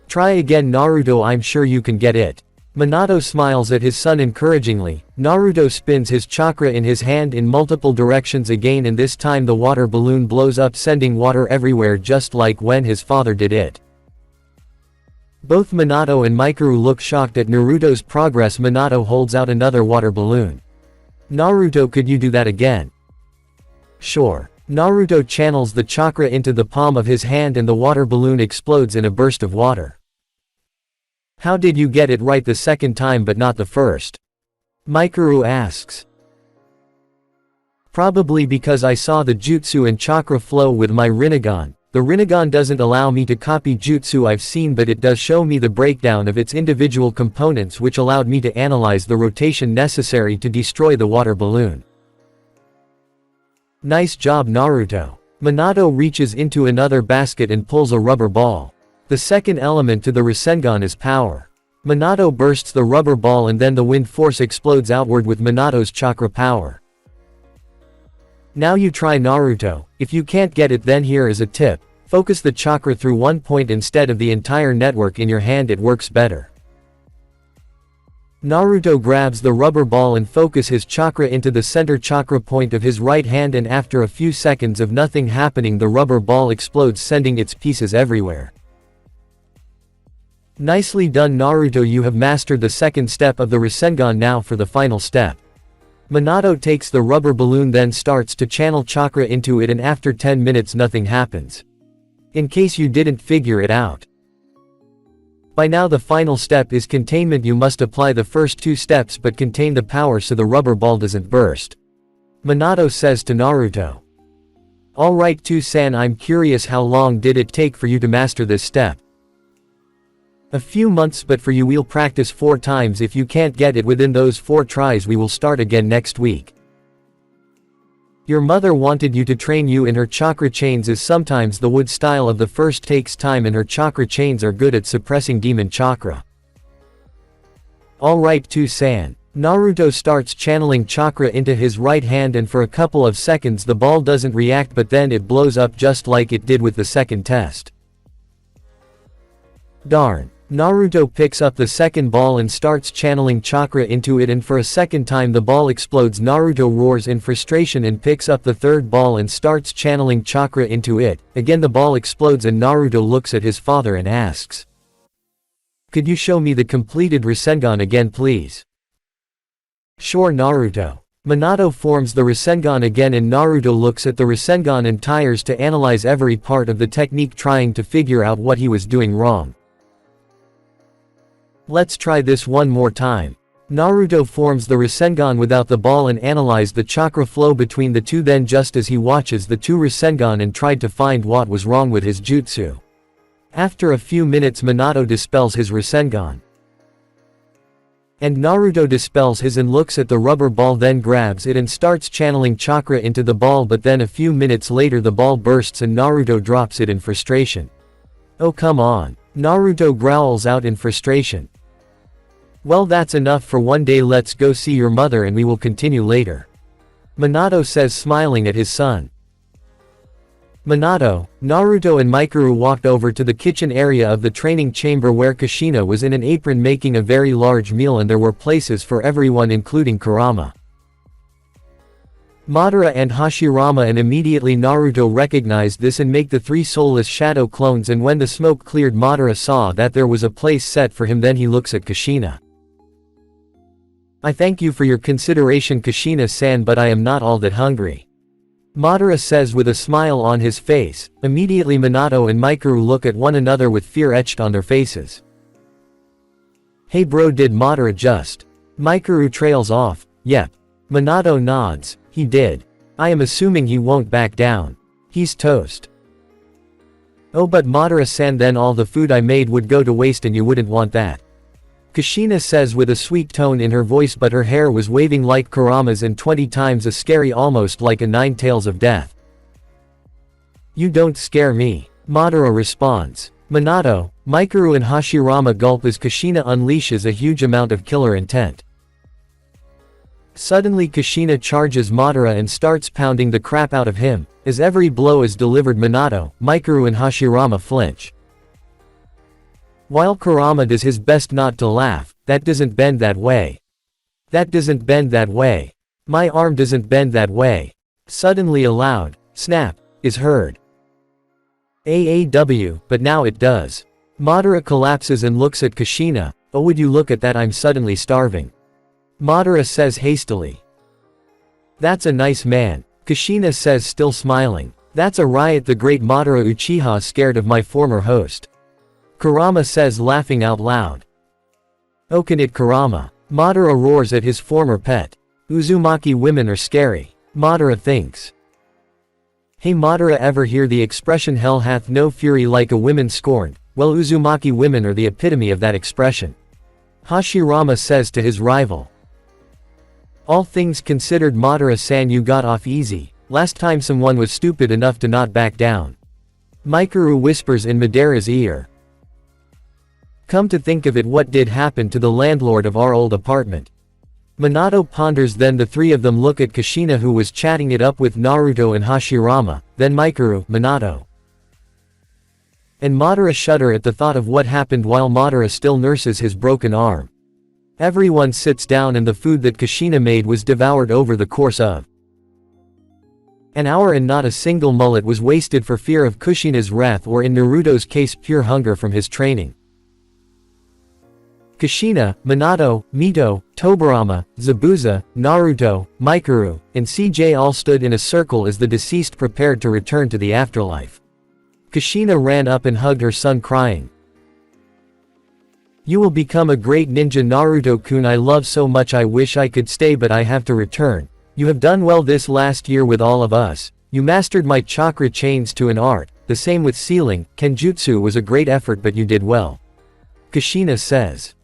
Try again Naruto, I'm sure you can get it. Minato smiles at his son encouragingly. Naruto spins his chakra in his hand in multiple directions again, and this time the water balloon blows up, sending water everywhere just like when his father did it. Both Minato and Mikuru look shocked at Naruto's progress. Minato holds out another water balloon. Naruto, could you do that again? Sure. Naruto channels the chakra into the palm of his hand and the water balloon explodes in a burst of water. How did you get it right the second time but not the first? Mikuru asks. Probably because I saw the jutsu and chakra flow with my Rinnegan. The Rinnegan doesn't allow me to copy jutsu I've seen, but it does show me the breakdown of its individual components, which allowed me to analyze the rotation necessary to destroy the water balloon. Nice job Naruto. Minato reaches into another basket and pulls a rubber ball. The second element to the Rasengan is power. Minato bursts the rubber ball and then the wind force explodes outward with Minato's chakra power. Now you try Naruto. If you can't get it, then here is a tip. Focus the chakra through one point instead of the entire network in your hand, it works better. Naruto grabs the rubber ball and focuses his chakra into the center chakra point of his right hand, and after a few seconds of nothing happening, the rubber ball explodes, sending its pieces everywhere. Nicely done Naruto, you have mastered the second step of the Rasengan. Now for the final step. Minato takes the rubber balloon, then starts to channel chakra into it, and after 10 minutes nothing happens. In case you didn't figure it out. By now the final step is containment. You must apply the first 2 steps but contain the power so the rubber ball doesn't burst. Minato says to Naruto. Alright 2-san, I'm curious, how long did it take for you to master this step? A few months, but for you we'll practice 4 times. If you can't get it within those 4 tries, we will start again next week. Your mother wanted you to train you in her chakra chains, as sometimes the wood style of the first takes time and her chakra chains are good at suppressing demon chakra. Alright 2-san. Naruto starts channeling chakra into his right hand, and for a couple of seconds the ball doesn't react, but then it blows up just like it did with the second test. Darn. Naruto picks up the second ball and starts channeling chakra into it, and for a second time the ball explodes. Naruto roars in frustration and picks up the third ball and starts channeling chakra into it. Again the ball explodes and Naruto looks at his father and asks, "Could you show me the completed Rasengan again please?" "Sure Naruto." Minato forms the Rasengan again and Naruto looks at the Rasengan and tries to analyze every part of the technique, trying to figure out what he was doing wrong. "Let's try this one more time." Naruto forms the Rasengan without the ball and analyzes the chakra flow between the two. Then just as he watches the two Rasengan and tried to find what was wrong with his jutsu. After a few minutes Minato dispels his Rasengan. And Naruto dispels his and looks at the rubber ball, then grabs it and starts channeling chakra into the ball, but then a few minutes later the ball bursts and Naruto drops it in frustration. "Oh come on." Naruto growls out in frustration. "Well that's enough for one day, let's go see your mother and we will continue later," Minato says, smiling at his son. Minato, Naruto and Mikuru walked over to the kitchen area of the training chamber where Kushina was in an apron making a very large meal, and there were places for everyone including Kurama, Madara and Hashirama, and immediately Naruto recognized this and made the three soulless shadow clones, and when the smoke cleared Madara saw that there was a place set for him. Then he looks at Kushina. "I thank you for your consideration Kushina-san, but I am not all that hungry," Madara says with a smile on his face. Immediately Minato and Mikuru look at one another with fear etched on their faces. "Hey bro, did Madara just?" Mikuru trails off. "Yep." Minato nods. "He did. I am assuming he won't back down. He's toast." "Oh but Madara-san, then all the food I made would go to waste and you wouldn't want that," Kushina says with a sweet tone in her voice, but her hair was waving like Kurama's and 20 times as scary, almost like a nine tails of death. "You don't scare me," Madara responds. Minato, Mikuru and Hashirama gulp as Kushina unleashes a huge amount of killer intent. Suddenly Kushina charges Madara and starts pounding the crap out of him. As every blow is delivered, Minato, Mikuru and Hashirama flinch. While Kurama does his best not to laugh. "That doesn't bend that way. That doesn't bend that way. My arm doesn't bend that way." Suddenly a loud snap is heard. AAW, but now it does. Madara collapses and looks at Kushina. "Oh would you look at that, I'm suddenly starving," Madara says hastily. "That's a nice man," Kushina says, still smiling. "That's a riot, the great Madara Uchiha scared of my former host," Kurama says, laughing out loud. "Oh can it Kurama?" Madara roars at his former pet. "Uzumaki women are scary," Madara thinks. "Hey Madara, ever hear the expression hell hath no fury like a woman scorned? Well Uzumaki women are the epitome of that expression," Hashirama says to his rival. "All things considered Madara-san, you got off easy. Last time someone was stupid enough to not back down," Mikuru whispers in Madara's ear. "Come to think of it, what did happen to the landlord of our old apartment?" Minato ponders. Then the three of them look at Kushina, who was chatting it up with Naruto and Hashirama, then Mikuru, Minato, and Madara shudder at the thought of what happened while Madara still nurses his broken arm. Everyone sits down and the food that Kushina made was devoured over the course of an hour, and not a single mullet was wasted for fear of Kushina's wrath, or in Naruto's case pure hunger from his training. Kushina, Minato, Mito, Tobirama, Zabuza, Naruto, Mikuru, and CJ all stood in a circle as the deceased prepared to return to the afterlife. Kushina ran up and hugged her son, crying, "You will become a great ninja Naruto-kun, I love so much, I wish I could stay but I have to return. You have done well this last year with all of us. You mastered my chakra chains to an art, the same with sealing. Kenjutsu was a great effort but you did well," Kushina says.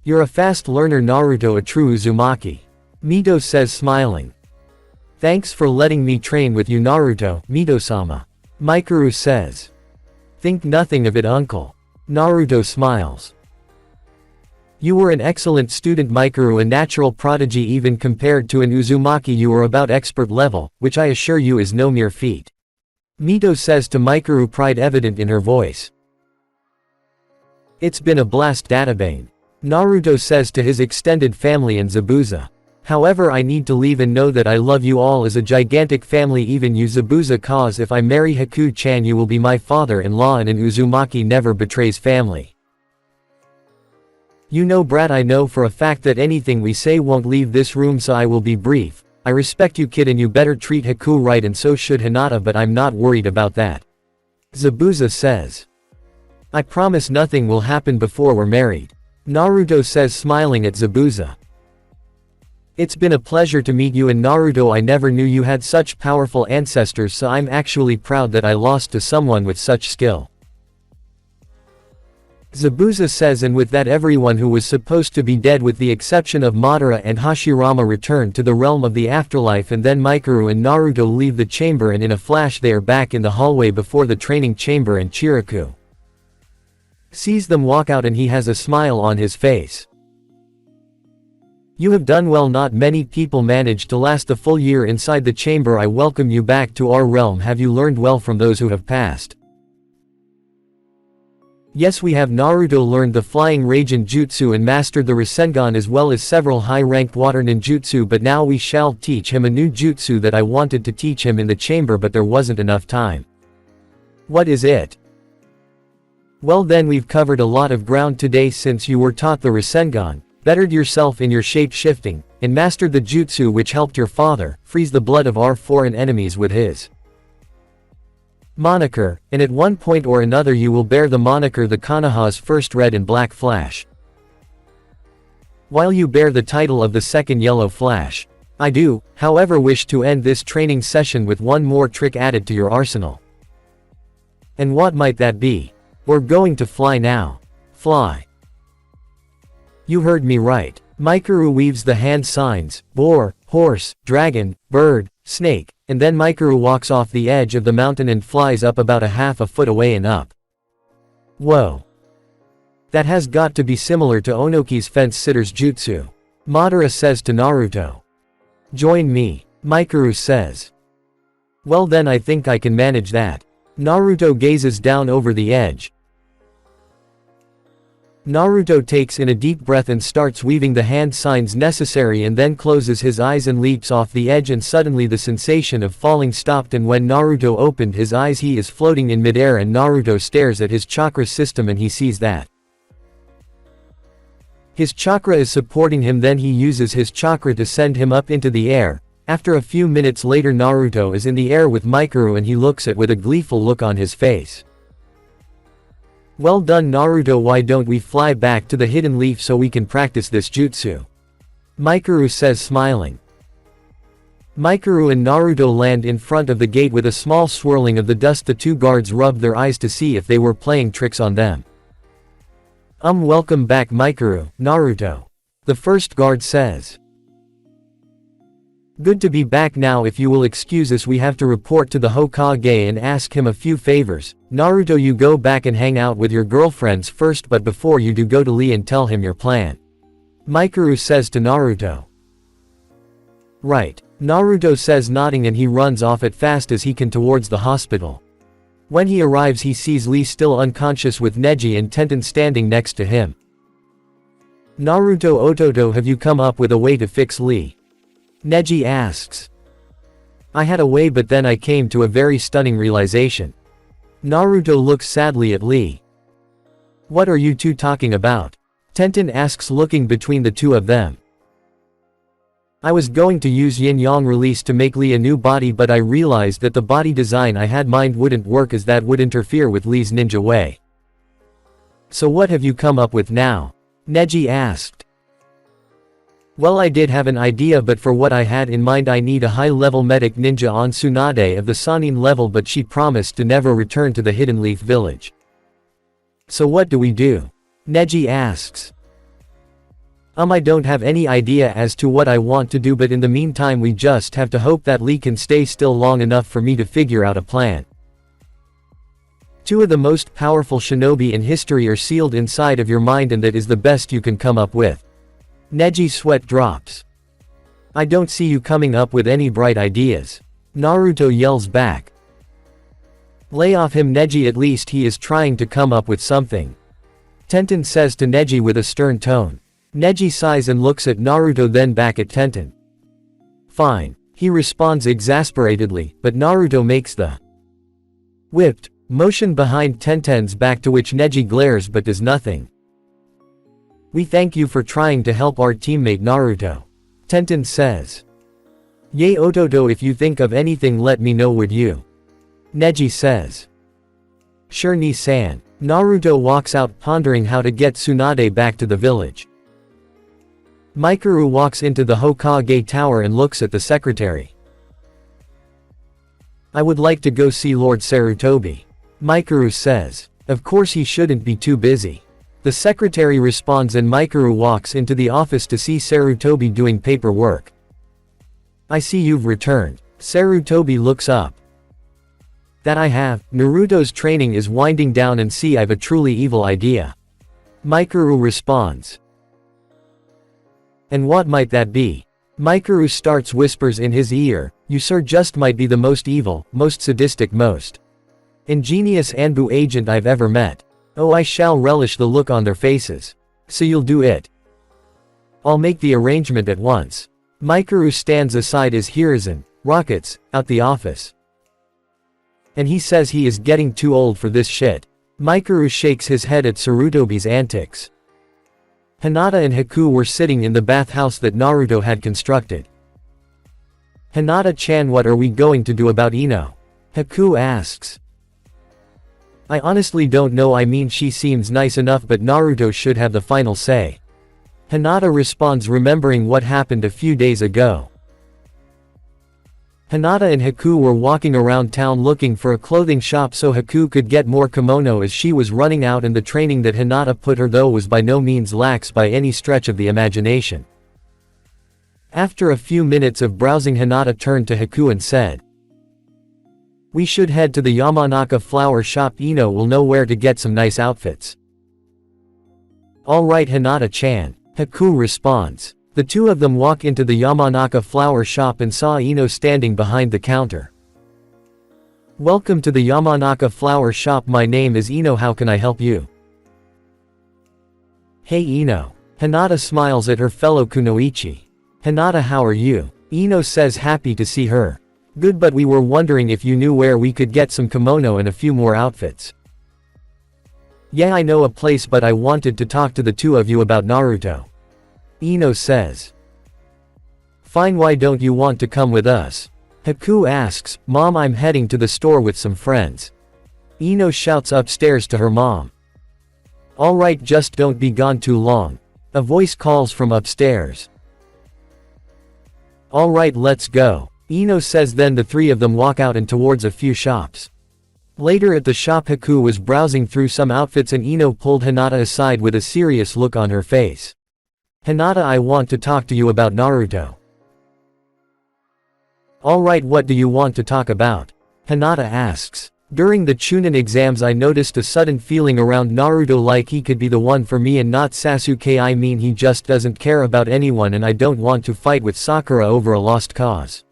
"You're a fast learner Naruto, a true Uzumaki," Mito says, smiling. "Thanks for letting me train with you Naruto, Mito-sama," Mikuru says. "Think nothing of it uncle," Naruto smiles. "You were an excellent student Mikuru, a natural prodigy even compared to an Uzumaki. You were about expert level, which I assure you is no mere feat," Mito says to Mikuru, pride evident in her voice. It's been a blast, Databane. Naruto says to his extended family and Zabuza. However, I need to leave and know that I love you all as a gigantic family, even you, Zabuza, cause if I marry Haku-chan you will be my father-in-law, and an Uzumaki never betrays family. You know, brat, I know for a fact that anything we say won't leave this room, so I will be brief. I respect you, kid, and you better treat Haku right, and so should Hinata, but I'm not worried about that. Zabuza says. I promise nothing will happen before we're married. Naruto says, smiling at Zabuza. It's been a pleasure to meet you, and Naruto, I never knew you had such powerful ancestors, so I'm actually proud that I lost to someone with such skill. Zabuza says, and with that everyone who was supposed to be dead with the exception of Madara and Hashirama returned to the realm of the afterlife, and then Mikuru and Naruto leave the chamber, and in a flash they are back in the hallway before the training chamber, and Chiraku sees them walk out and he has a smile on his face. You have done well, not many people manage to last the full year inside the chamber. I welcome you back to our realm. Have you learned well from those who have passed? Yes, we have. Naruto learned the flying Raijin jutsu and mastered the Rasengan as well as several high-ranked water ninjutsu, but now we shall teach him a new jutsu that I wanted to teach him in the chamber, but there wasn't enough time. What is it? Well then, we've covered a lot of ground today since you were taught the Rasengan, bettered yourself in your shape-shifting, and mastered the jutsu which helped your father freeze the blood of our foreign enemies with his moniker, and at one point or another you will bear the moniker the Konoha's first red and black flash, while you bear the title of the second yellow flash. I do, however, wish to end this training session with one more trick added to your arsenal. And what might that be? We're going to fly now. Fly. You heard me right. Mikuru weaves the hand signs, boar, horse, dragon, bird, snake, and then Mikuru walks off the edge of the mountain and flies up about a half a foot away and up. Whoa. That has got to be similar to Onoki's fence sitter's jutsu. Madara says to Naruto. Join me. Mikuru says. Well then, I think I can manage that. Naruto gazes down over the edge. Naruto takes in a deep breath and starts weaving the hand signs necessary, and then closes his eyes and leaps off the edge, and suddenly the sensation of falling stopped, and when Naruto opened his eyes he is floating in midair, and Naruto stares at his chakra system and he sees that his chakra is supporting him. Then he uses his chakra to send him up into the air. After a few minutes later, Naruto is in the air with Mikuru and he looks at with a gleeful look on his face. Well done, Naruto, why don't we fly back to the hidden leaf so we can practice this jutsu? Mikuru says, smiling. Mikuru and Naruto land in front of the gate with a small swirling of the dust. The two guards rubbed their eyes to see if they were playing tricks on them. Welcome back, Mikuru, Naruto. The first guard says. Good to be back. Now if you will excuse us, we have to report to the Hokage and ask him a few favors. Naruto, you go back and hang out with your girlfriends first, but before you do, go to Lee and tell him your plan. Mikuru says to Naruto. Right. Naruto says, nodding, and he runs off as fast as he can towards the hospital. When he arrives he sees Lee still unconscious with Neji and Tenten standing next to him. Naruto, Ototo, have you come up with a way to fix Lee? Neji asks. I had a way, but then I came to a very stunning realization. Naruto looks sadly at Lee. What are you two talking about? Tenten asks, looking between the two of them. I was going to use yin-yang release to make Lee a new body, but I realized that the body design I had mind wouldn't work, as that would interfere with Lee's ninja way. So what have you come up with now? Neji asked. Well, I did have an idea, but for what I had in mind I need a high-level medic ninja on Tsunade of the Sannin level, but she promised to never return to the Hidden Leaf village. So what do we do? Neji asks. I don't have any idea as to what I want to do, but in the meantime we just have to hope that Lee can stay still long enough for me to figure out a plan. Two of the most powerful shinobi in history are sealed inside of your mind, and that is the best you can come up with. Neji's sweat drops. I don't see you coming up with any bright ideas. Naruto yells back. Lay off him, Neji, at least he is trying to come up with something. Tenten says to Neji with a stern tone. Neji sighs and looks at Naruto then back at Tenten. Fine, he responds exasperatedly, but Naruto makes the whipped motion behind Tenten's back, to which Neji glares but does nothing. We thank you for trying to help our teammate Naruto. Tenten says. Yay Ototo, if you think of anything let me know, would you? Neji says. Sure Ni-san. Naruto walks out pondering how to get Tsunade back to the village. Mikuru walks into the Hokage tower and looks at the secretary. I would like to go see Lord Sarutobi. Mikuru says. Of course he shouldn't be too busy. The secretary responds and Mikuru walks into the office to see Sarutobi doing paperwork. I see you've returned. Sarutobi looks up. That I have. Naruto's training is winding down and see I've a truly evil idea. Mikuru responds. And what might that be? Mikuru starts whispers in his ear, you sir just might be the most evil, most sadistic, most ingenious Anbu agent I've ever met. Oh, I shall relish the look on their faces. So you'll do it. I'll make the arrangement at once. Mikuru stands aside as Hiruzen rockets out the office. And he says he is getting too old for this shit. Mikuru shakes his head at Sarutobi's antics. Hinata and Haku were sitting in the bathhouse that Naruto had constructed. Hinata-chan, what are we going to do about Ino? Haku asks. I honestly don't know, I mean she seems nice enough but Naruto should have the final say. Hinata responds, remembering what happened a few days ago. Hinata and Haku were walking around town looking for a clothing shop so Haku could get more kimono as she was running out, and the training that Hinata put her though was by no means lax by any stretch of the imagination. After a few minutes of browsing, Hinata turned to Haku and said, we should head to the Yamanaka flower shop, Ino will know where to get some nice outfits. Alright Hinata-chan. Haku responds. The two of them walk into the Yamanaka flower shop and saw Ino standing behind the counter. Welcome to the Yamanaka flower shop, my name is Ino, how can I help you? Hey Ino. Hinata smiles at her fellow kunoichi. Hinata, how are you? Ino says, happy to see her. Good, but we were wondering if you knew where we could get some kimono and a few more outfits. Yeah, I know a place, but I wanted to talk to the two of you about Naruto. Ino says. Fine, why don't you want to come with us? Haku asks. Mom, I'm heading to the store with some friends. Ino shouts upstairs to her mom. Alright, just don't be gone too long. A voice calls from upstairs. Alright, let's go. Ino says, then the three of them walk out and towards a few shops. Later at the shop, Haku was browsing through some outfits and Ino pulled Hinata aside with a serious look on her face. Hinata, I want to talk to you about Naruto. Alright, what do you want to talk about? Hinata asks. During the Chunin exams I noticed a sudden feeling around Naruto, like he could be the one for me and not Sasuke. I mean, he just doesn't care about anyone and I don't want to fight with Sakura over a lost cause.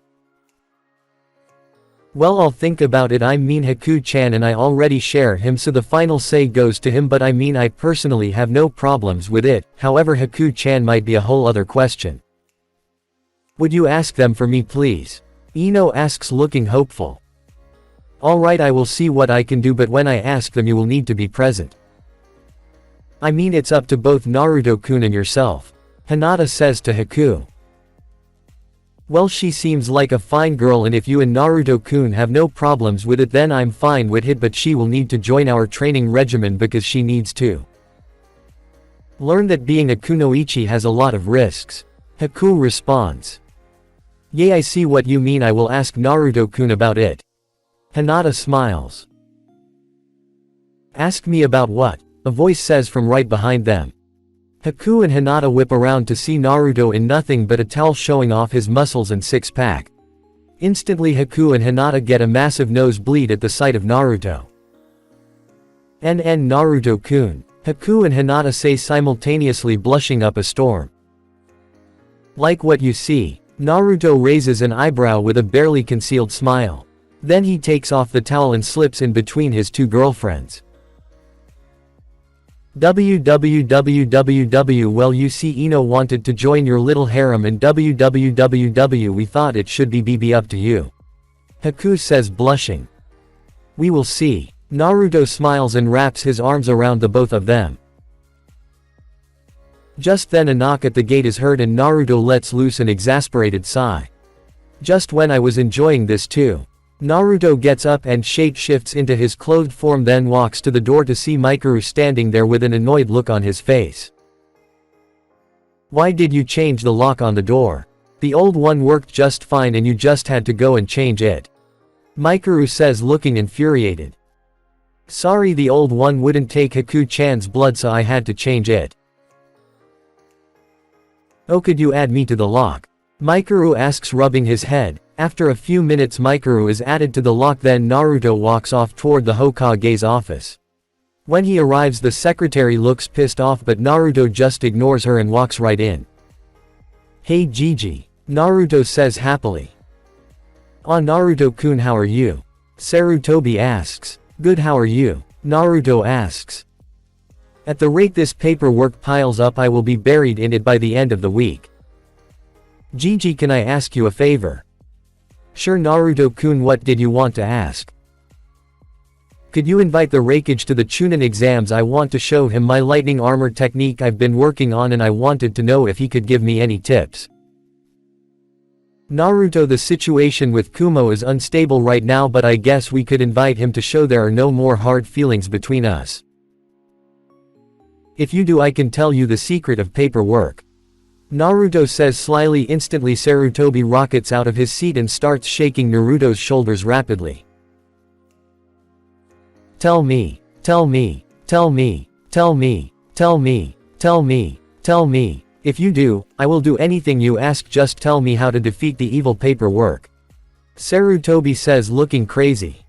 Well, I'll think about it. I mean, Haku-chan and I already share him, so the final say goes to him, but I mean, I personally have no problems with it. However, Haku-chan might be a whole other question. Would you ask them for me, please? Ino asks, looking hopeful. Alright, I will see what I can do, but when I ask them you will need to be present. I mean, it's up to both Naruto-kun and yourself. Hinata says to Haku. Well, she seems like a fine girl and if you and Naruto-kun have no problems with it then I'm fine with it, but she will need to join our training regimen because she needs to learn that being a kunoichi has a lot of risks. Haku responds. Yay, I see what you mean, I will ask Naruto-kun about it. Hinata smiles. Ask me about what? A voice says from right behind them. Haku and Hinata whip around to see Naruto in nothing but a towel showing off his muscles and six-pack. Instantly Haku and Hinata get a massive nosebleed at the sight of Naruto. Naruto-kun. Haku and Hinata say simultaneously, blushing up a storm. Like what you see. Naruto raises an eyebrow with a barely concealed smile. Then he takes off the towel and slips in between his two girlfriends. www. Well, you see, Ino wanted to join your little harem, and www. We thought it should be up to you. Haku says, blushing. We will see. Naruto smiles and wraps his arms around the both of them. Just then a knock at the gate is heard and Naruto lets loose an exasperated sigh. Just when I was enjoying this too. Naruto gets up and shape-shifts into his clothed form, then walks to the door to see Mikuru standing there with an annoyed look on his face. Why did you change the lock on the door? The old one worked just fine and you just had to go and change it. Mikuru says, looking infuriated. Sorry, the old one wouldn't take Haku-chan's blood, so I had to change it. Oh, could you add me to the lock? Mikuru asks, rubbing his head. After a few minutes Mikuru is added to the lock, then Naruto walks off toward the Hokage's office. When he arrives the secretary looks pissed off, but Naruto just ignores her and walks right in. Hey Gigi. Naruto says happily. Ah, Naruto-kun, how are you? Sarutobi asks. Good, how are you? Naruto asks. At the rate this paperwork piles up, I will be buried in it by the end of the week. Gigi, can I ask you a favor? Sure Naruto-kun, what did you want to ask? Could you invite the Raikage to the Chunin exams? I want to show him my lightning armor technique I've been working on, and I wanted to know if he could give me any tips. Naruto, the situation with Kumo is unstable right now, but I guess we could invite him to show there are no more hard feelings between us. If you do, I can tell you the secret of paperwork. Naruto says slyly. Instantly Sarutobi rockets out of his seat and starts shaking Naruto's shoulders rapidly. Tell me, tell me, tell me, tell me, tell me, tell me, tell me. If you do, I will do anything you ask, just tell me how to defeat the evil paperwork. Sarutobi says, looking crazy.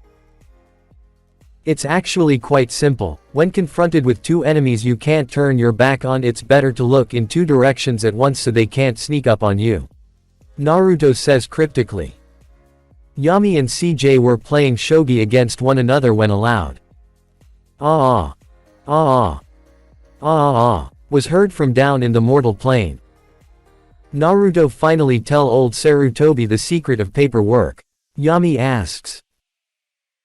It's actually quite simple. When confronted with two enemies you can't turn your back on, it's better to look in two directions at once so they can't sneak up on you. Naruto says cryptically. Yami and CJ were playing shogi against one another when a loud ah ah ah ah was heard from down in the mortal plane. Naruto, finally tell old Sarutobi the secret of paperwork. Yami asks.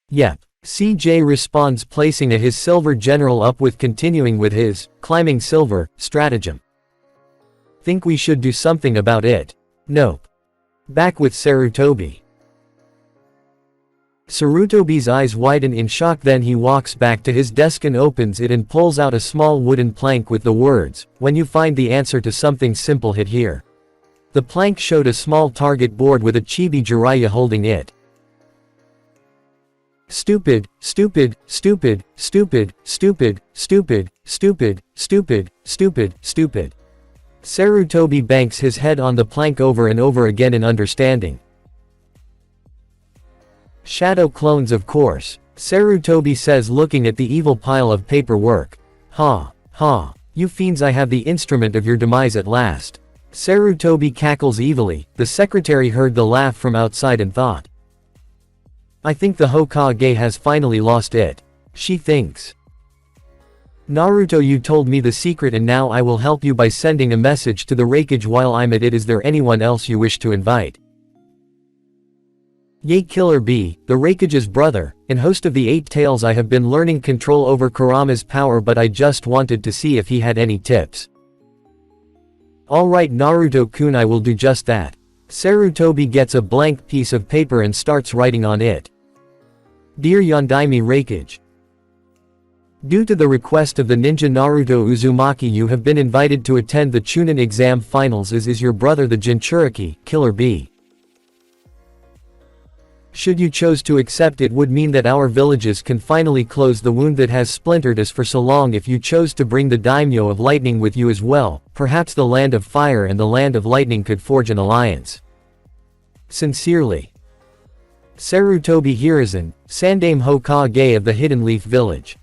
Yep. CJ responds, placing his silver general up with continuing with his climbing silver stratagem. Think we should do something about it? Nope. Back with Sarutobi. Sarutobi's eyes widen in shock, then he walks back to his desk and opens it and pulls out a small wooden plank with the words, when you find the answer to something simple, hit here. The plank showed a small target board with a chibi Jiraiya holding it. Stupid, stupid, stupid, stupid, stupid, stupid, stupid, stupid, stupid, stupid. Sarutobi bangs his head on the plank over and over again in understanding. Shadow clones, of course. Sarutobi says, looking at the evil pile of paperwork. Ha, ha, you fiends, I have the instrument of your demise at last. Sarutobi cackles evilly. The secretary heard the laugh from outside and thought. I think the Hokage has finally lost it. She thinks. Naruto, you told me the secret and now I will help you by sending a message to the Raikage while I'm at it. Is there anyone else you wish to invite? Yay, Killer B, the Raikage's brother, and host of the 8 Tails. I have been learning control over Kurama's power, but I just wanted to see if he had any tips. Alright Naruto-kun, I will do just that. Sarutobi gets a blank piece of paper and starts writing on it. Dear Yondaime Raikage. Due to the request of the ninja Naruto Uzumaki, you have been invited to attend the Chunin exam finals, as is your brother the Jinchuriki, Killer B. Should you choose to accept, it would mean that our villages can finally close the wound that has splintered us for so long. If you chose to bring the daimyo of lightning with you as well, perhaps the land of fire and the land of lightning could forge an alliance. Sincerely. Sarutobi Hiruzen, Sandaime Hokage of the Hidden Leaf Village.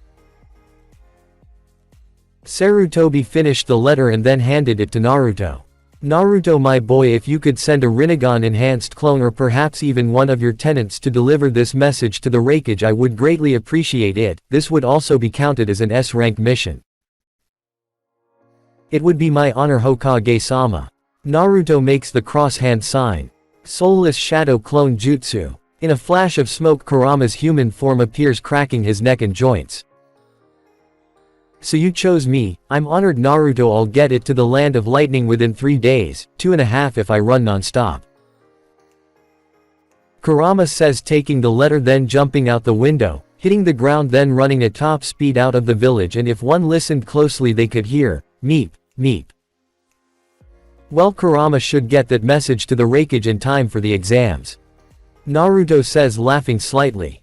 Sarutobi finished the letter and then handed it to Naruto. Naruto, my boy, if you could send a Rinnegan enhanced clone or perhaps even one of your tenants to deliver this message to the Raikage, I would greatly appreciate it. This would also be counted as an S-rank mission. It would be my honor, Hokage-sama. Naruto makes the cross-hand sign. Soulless shadow clone jutsu. In a flash of smoke, Kurama's human form appears, cracking his neck and joints. So you chose me. I'm honored, Naruto. I'll get it to the land of lightning within 3 days, 2.5 if I run non-stop. Kurama says, taking the letter, then jumping out the window, hitting the ground, then running at top speed out of the village, and if one listened closely they could hear, meep, meep. Well, Kurama should get that message to the Raikage in time for the exams. Naruto says, laughing slightly.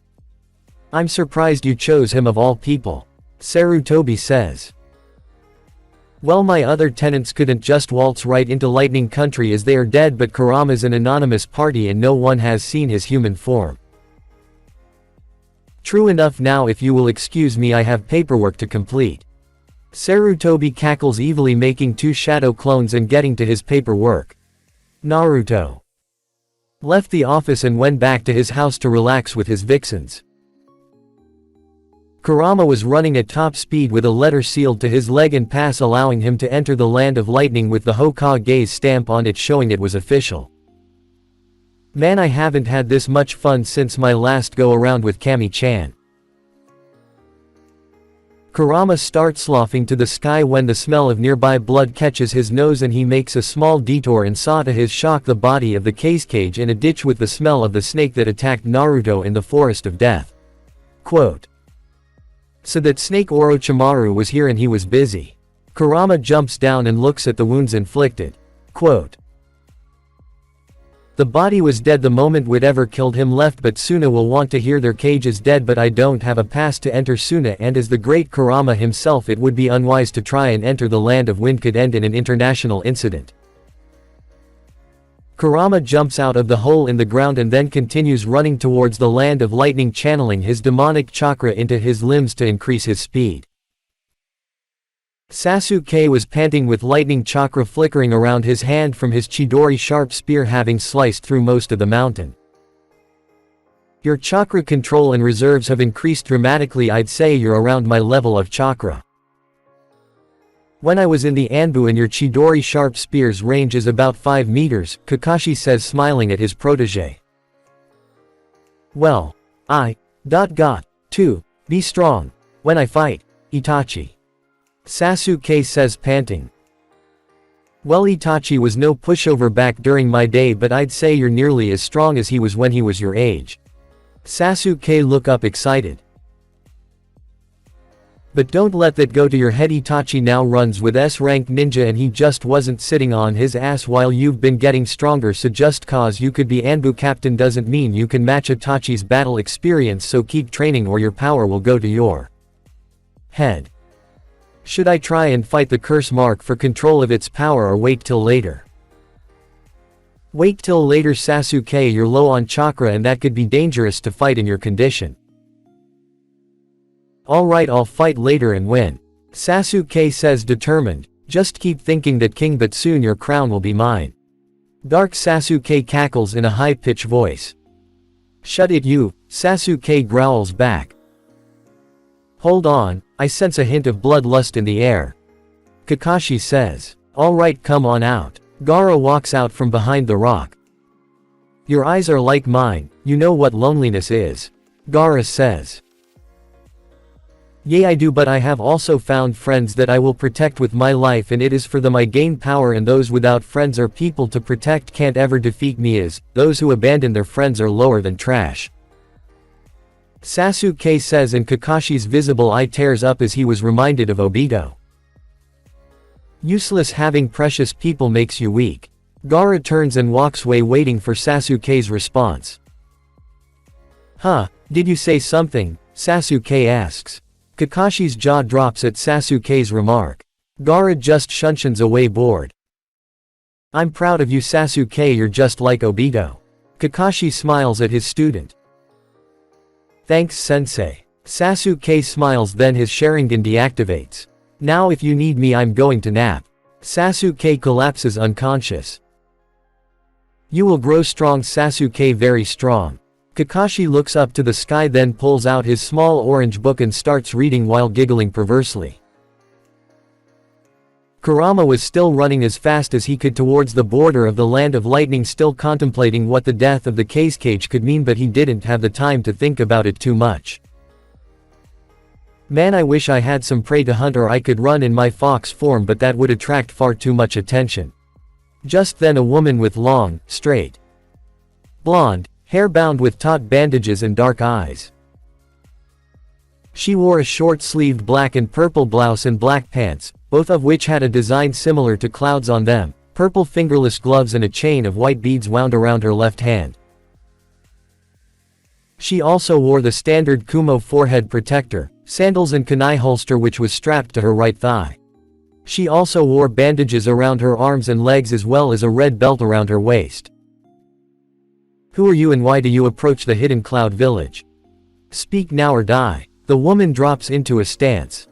I'm surprised you chose him of all people. Sarutobi says. Well, my other tenants couldn't just waltz right into Lightning Country as they are dead, but Kurama's an anonymous party and no one has seen his human form. True enough. Now if you will excuse me, I have paperwork to complete. Sarutobi cackles evilly, making 2 shadow clones and getting to his paperwork. Naruto left the office and went back to his house to relax with his vixens. Kurama was running at top speed with a letter sealed to his leg and pass, allowing him to enter the land of lightning with the Hokage's stamp on it showing it was official. Man, I haven't had this much fun since my last go around with Kami-chan. Kurama starts sloughing to the sky when the smell of nearby blood catches his nose and he makes a small detour and saw to his shock the body of the Kazekage in a ditch with the smell of the snake that attacked Naruto in the Forest of Death. Quote. So that snake Orochimaru was here and he was busy. Kurama jumps down and looks at the wounds inflicted. Quote. The body was dead the moment whatever killed him left, but Suna will want to hear their cage is dead, but I don't have a pass to enter Suna, and as the great Kurama himself, it would be unwise to try and enter the land of wind, could end in an international incident. Kurama jumps out of the hole in the ground and then continues running towards the land of lightning, channeling his demonic chakra into his limbs to increase his speed. Sasuke was panting with lightning chakra flickering around his hand from his Chidori sharp spear having sliced through most of the mountain. Your chakra control and reserves have increased dramatically. I'd say you're around my level of chakra. When I was in the Anbu and your Chidori sharp spear's range is about 5 meters, Kakashi says, smiling at his protege. Well, too, be strong. When I fight, Itachi. Sasuke says, panting. Well, Itachi was no pushover back during my day, but I'd say you're nearly as strong as he was when he was your age. Sasuke look up excited. But don't let that go to your head. Itachi now runs with S-rank ninja and he just wasn't sitting on his ass while you've been getting stronger, so just cause you could be Anbu captain doesn't mean you can match Itachi's battle experience, so keep training or your power will go to your head. Should I try and fight the curse mark for control of its power or wait till later? Wait till later, Sasuke. You're low on chakra and that could be dangerous to fight in your condition. Alright, I'll fight later and win. Sasuke says, determined. Just keep thinking that, king, but soon your crown will be mine. Dark Sasuke cackles in a high-pitched voice. Shut it, you, Sasuke growls back. Hold on, I sense a hint of bloodlust in the air. Kakashi says. Alright, come on out. Gaara walks out from behind the rock. Your eyes are like mine, you know what loneliness is. Gaara says. Yea, I do, but I have also found friends that I will protect with my life, and it is for them I gain power, and those without friends or people to protect can't ever defeat me, as those who abandon their friends are lower than trash. Sasuke says, and Kakashi's visible eye tears up as he was reminded of Obito. Useless, having precious people makes you weak. Gaara turns and walks away, waiting for Sasuke's response. Huh, did you say something? Sasuke asks. Kakashi's jaw drops at Sasuke's remark. Gaara just shunshuns away, bored. I'm proud of you, Sasuke, you're just like Obito. Kakashi smiles at his student. Thanks, sensei. Sasuke smiles, then his Sharingan deactivates. Now if you need me, I'm going to nap. Sasuke collapses unconscious. You will grow strong, Sasuke, very strong. Kakashi looks up to the sky, then pulls out his small orange book and starts reading while giggling perversely. Kurama was still running as fast as he could towards the border of the land of lightning, still contemplating what the death of the Kazekage could mean, but he didn't have the time to think about it too much. Man, I wish I had some prey to hunt, or I could run in my fox form, but that would attract far too much attention. Just then a woman with long, straight, blonde hair bound with taut bandages and dark eyes. She wore a short-sleeved black and purple blouse and black pants, both of which had a design similar to clouds on them, purple fingerless gloves and a chain of white beads wound around her left hand. She also wore the standard Kumo forehead protector, sandals and kunai holster which was strapped to her right thigh. She also wore bandages around her arms and legs as well as a red belt around her waist. Who are you and why do you approach the hidden cloud village? Speak now or die. The woman drops into a stance.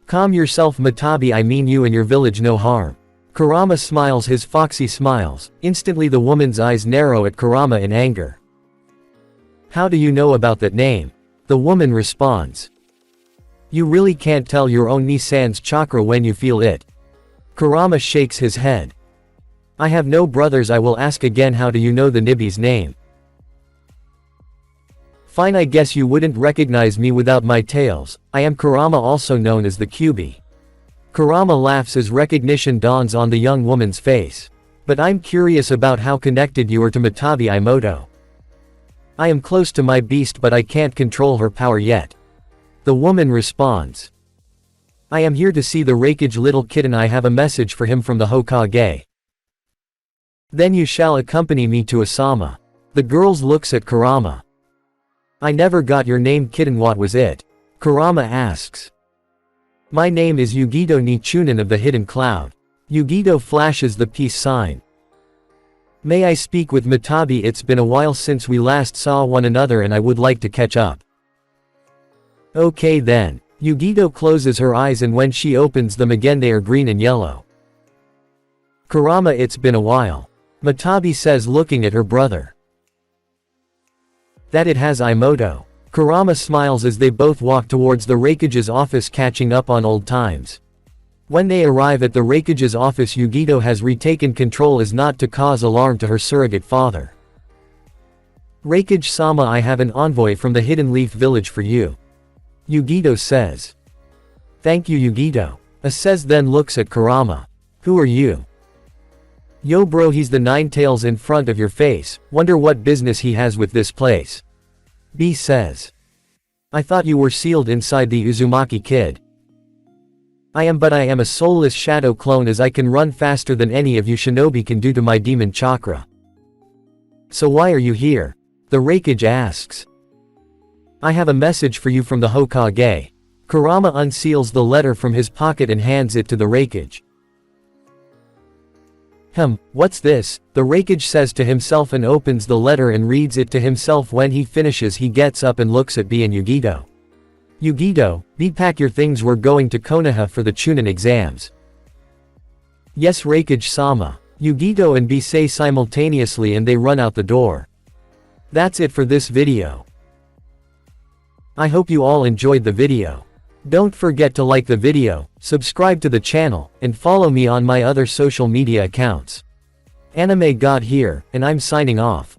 Calm yourself, Matabi, I mean you and your village no harm. Kurama smiles his foxy smiles. Instantly the woman's eyes narrow at Kurama in anger. How do you know about that name? The woman responds. You really can't tell your own Nissan's chakra when you feel it. Kurama shakes his head. I have no brothers. I will ask again, how do you know the Nibi's name? Fine, I guess you wouldn't recognize me without my tails. I am Kurama, also known as the Kyubi. Kurama laughs as recognition dawns on the young woman's face. But I'm curious about how connected you are to Matabi Imoto. I am close to my beast, but I can't control her power yet. The woman responds. I am here to see the Raikage little kitten. I have a message for him from the Hokage. Then you shall accompany me to Asama. The girls looks at Kurama. I never got your name, kitten. What was it? Kurama asks. My name is Yugido Nichunin of the Hidden Cloud. Yugido flashes the peace sign. May I speak with Matabi? It's been a while since we last saw one another and I would like to catch up. Okay then. Yugido closes her eyes and when she opens them again they are green and yellow. Kurama, it's been a while. Matabi says, looking at her brother. That it has, Imoto. Kurama smiles as they both walk towards the Raikage's office, catching up on old times. When they arrive at the Raikage's office, Yugido has retaken control as not to cause alarm to her surrogate father. Raikage-sama, I have an envoy from the Hidden Leaf Village for you. Yugido says. Thank you, Yugido. Says, then looks at Kurama. Who are you? Yo bro, he's the nine tails in front of your face. Wonder what business he has with this place. B says. I thought you were sealed inside the Uzumaki kid. I am, but I am a soulless shadow clone, as I can run faster than any of you shinobi can due to my demon chakra. So why are you here? The Raikage asks. I have a message for you from the Hokage. Kurama unseals the letter from his pocket and hands it to the Raikage. What's this? The Raikage says to himself and opens the letter and reads it to himself. When he finishes he gets up and looks at B and Yugido. Yugido, B, pack your things, we're going to Konoha for the Chunin exams. Yes, Raikage-sama. Yugido and B say simultaneously and they run out the door. That's it for this video. I hope you all enjoyed the video. Don't forget to like the video, subscribe to the channel, and follow me on my other social media accounts. Anime God here, and I'm signing off.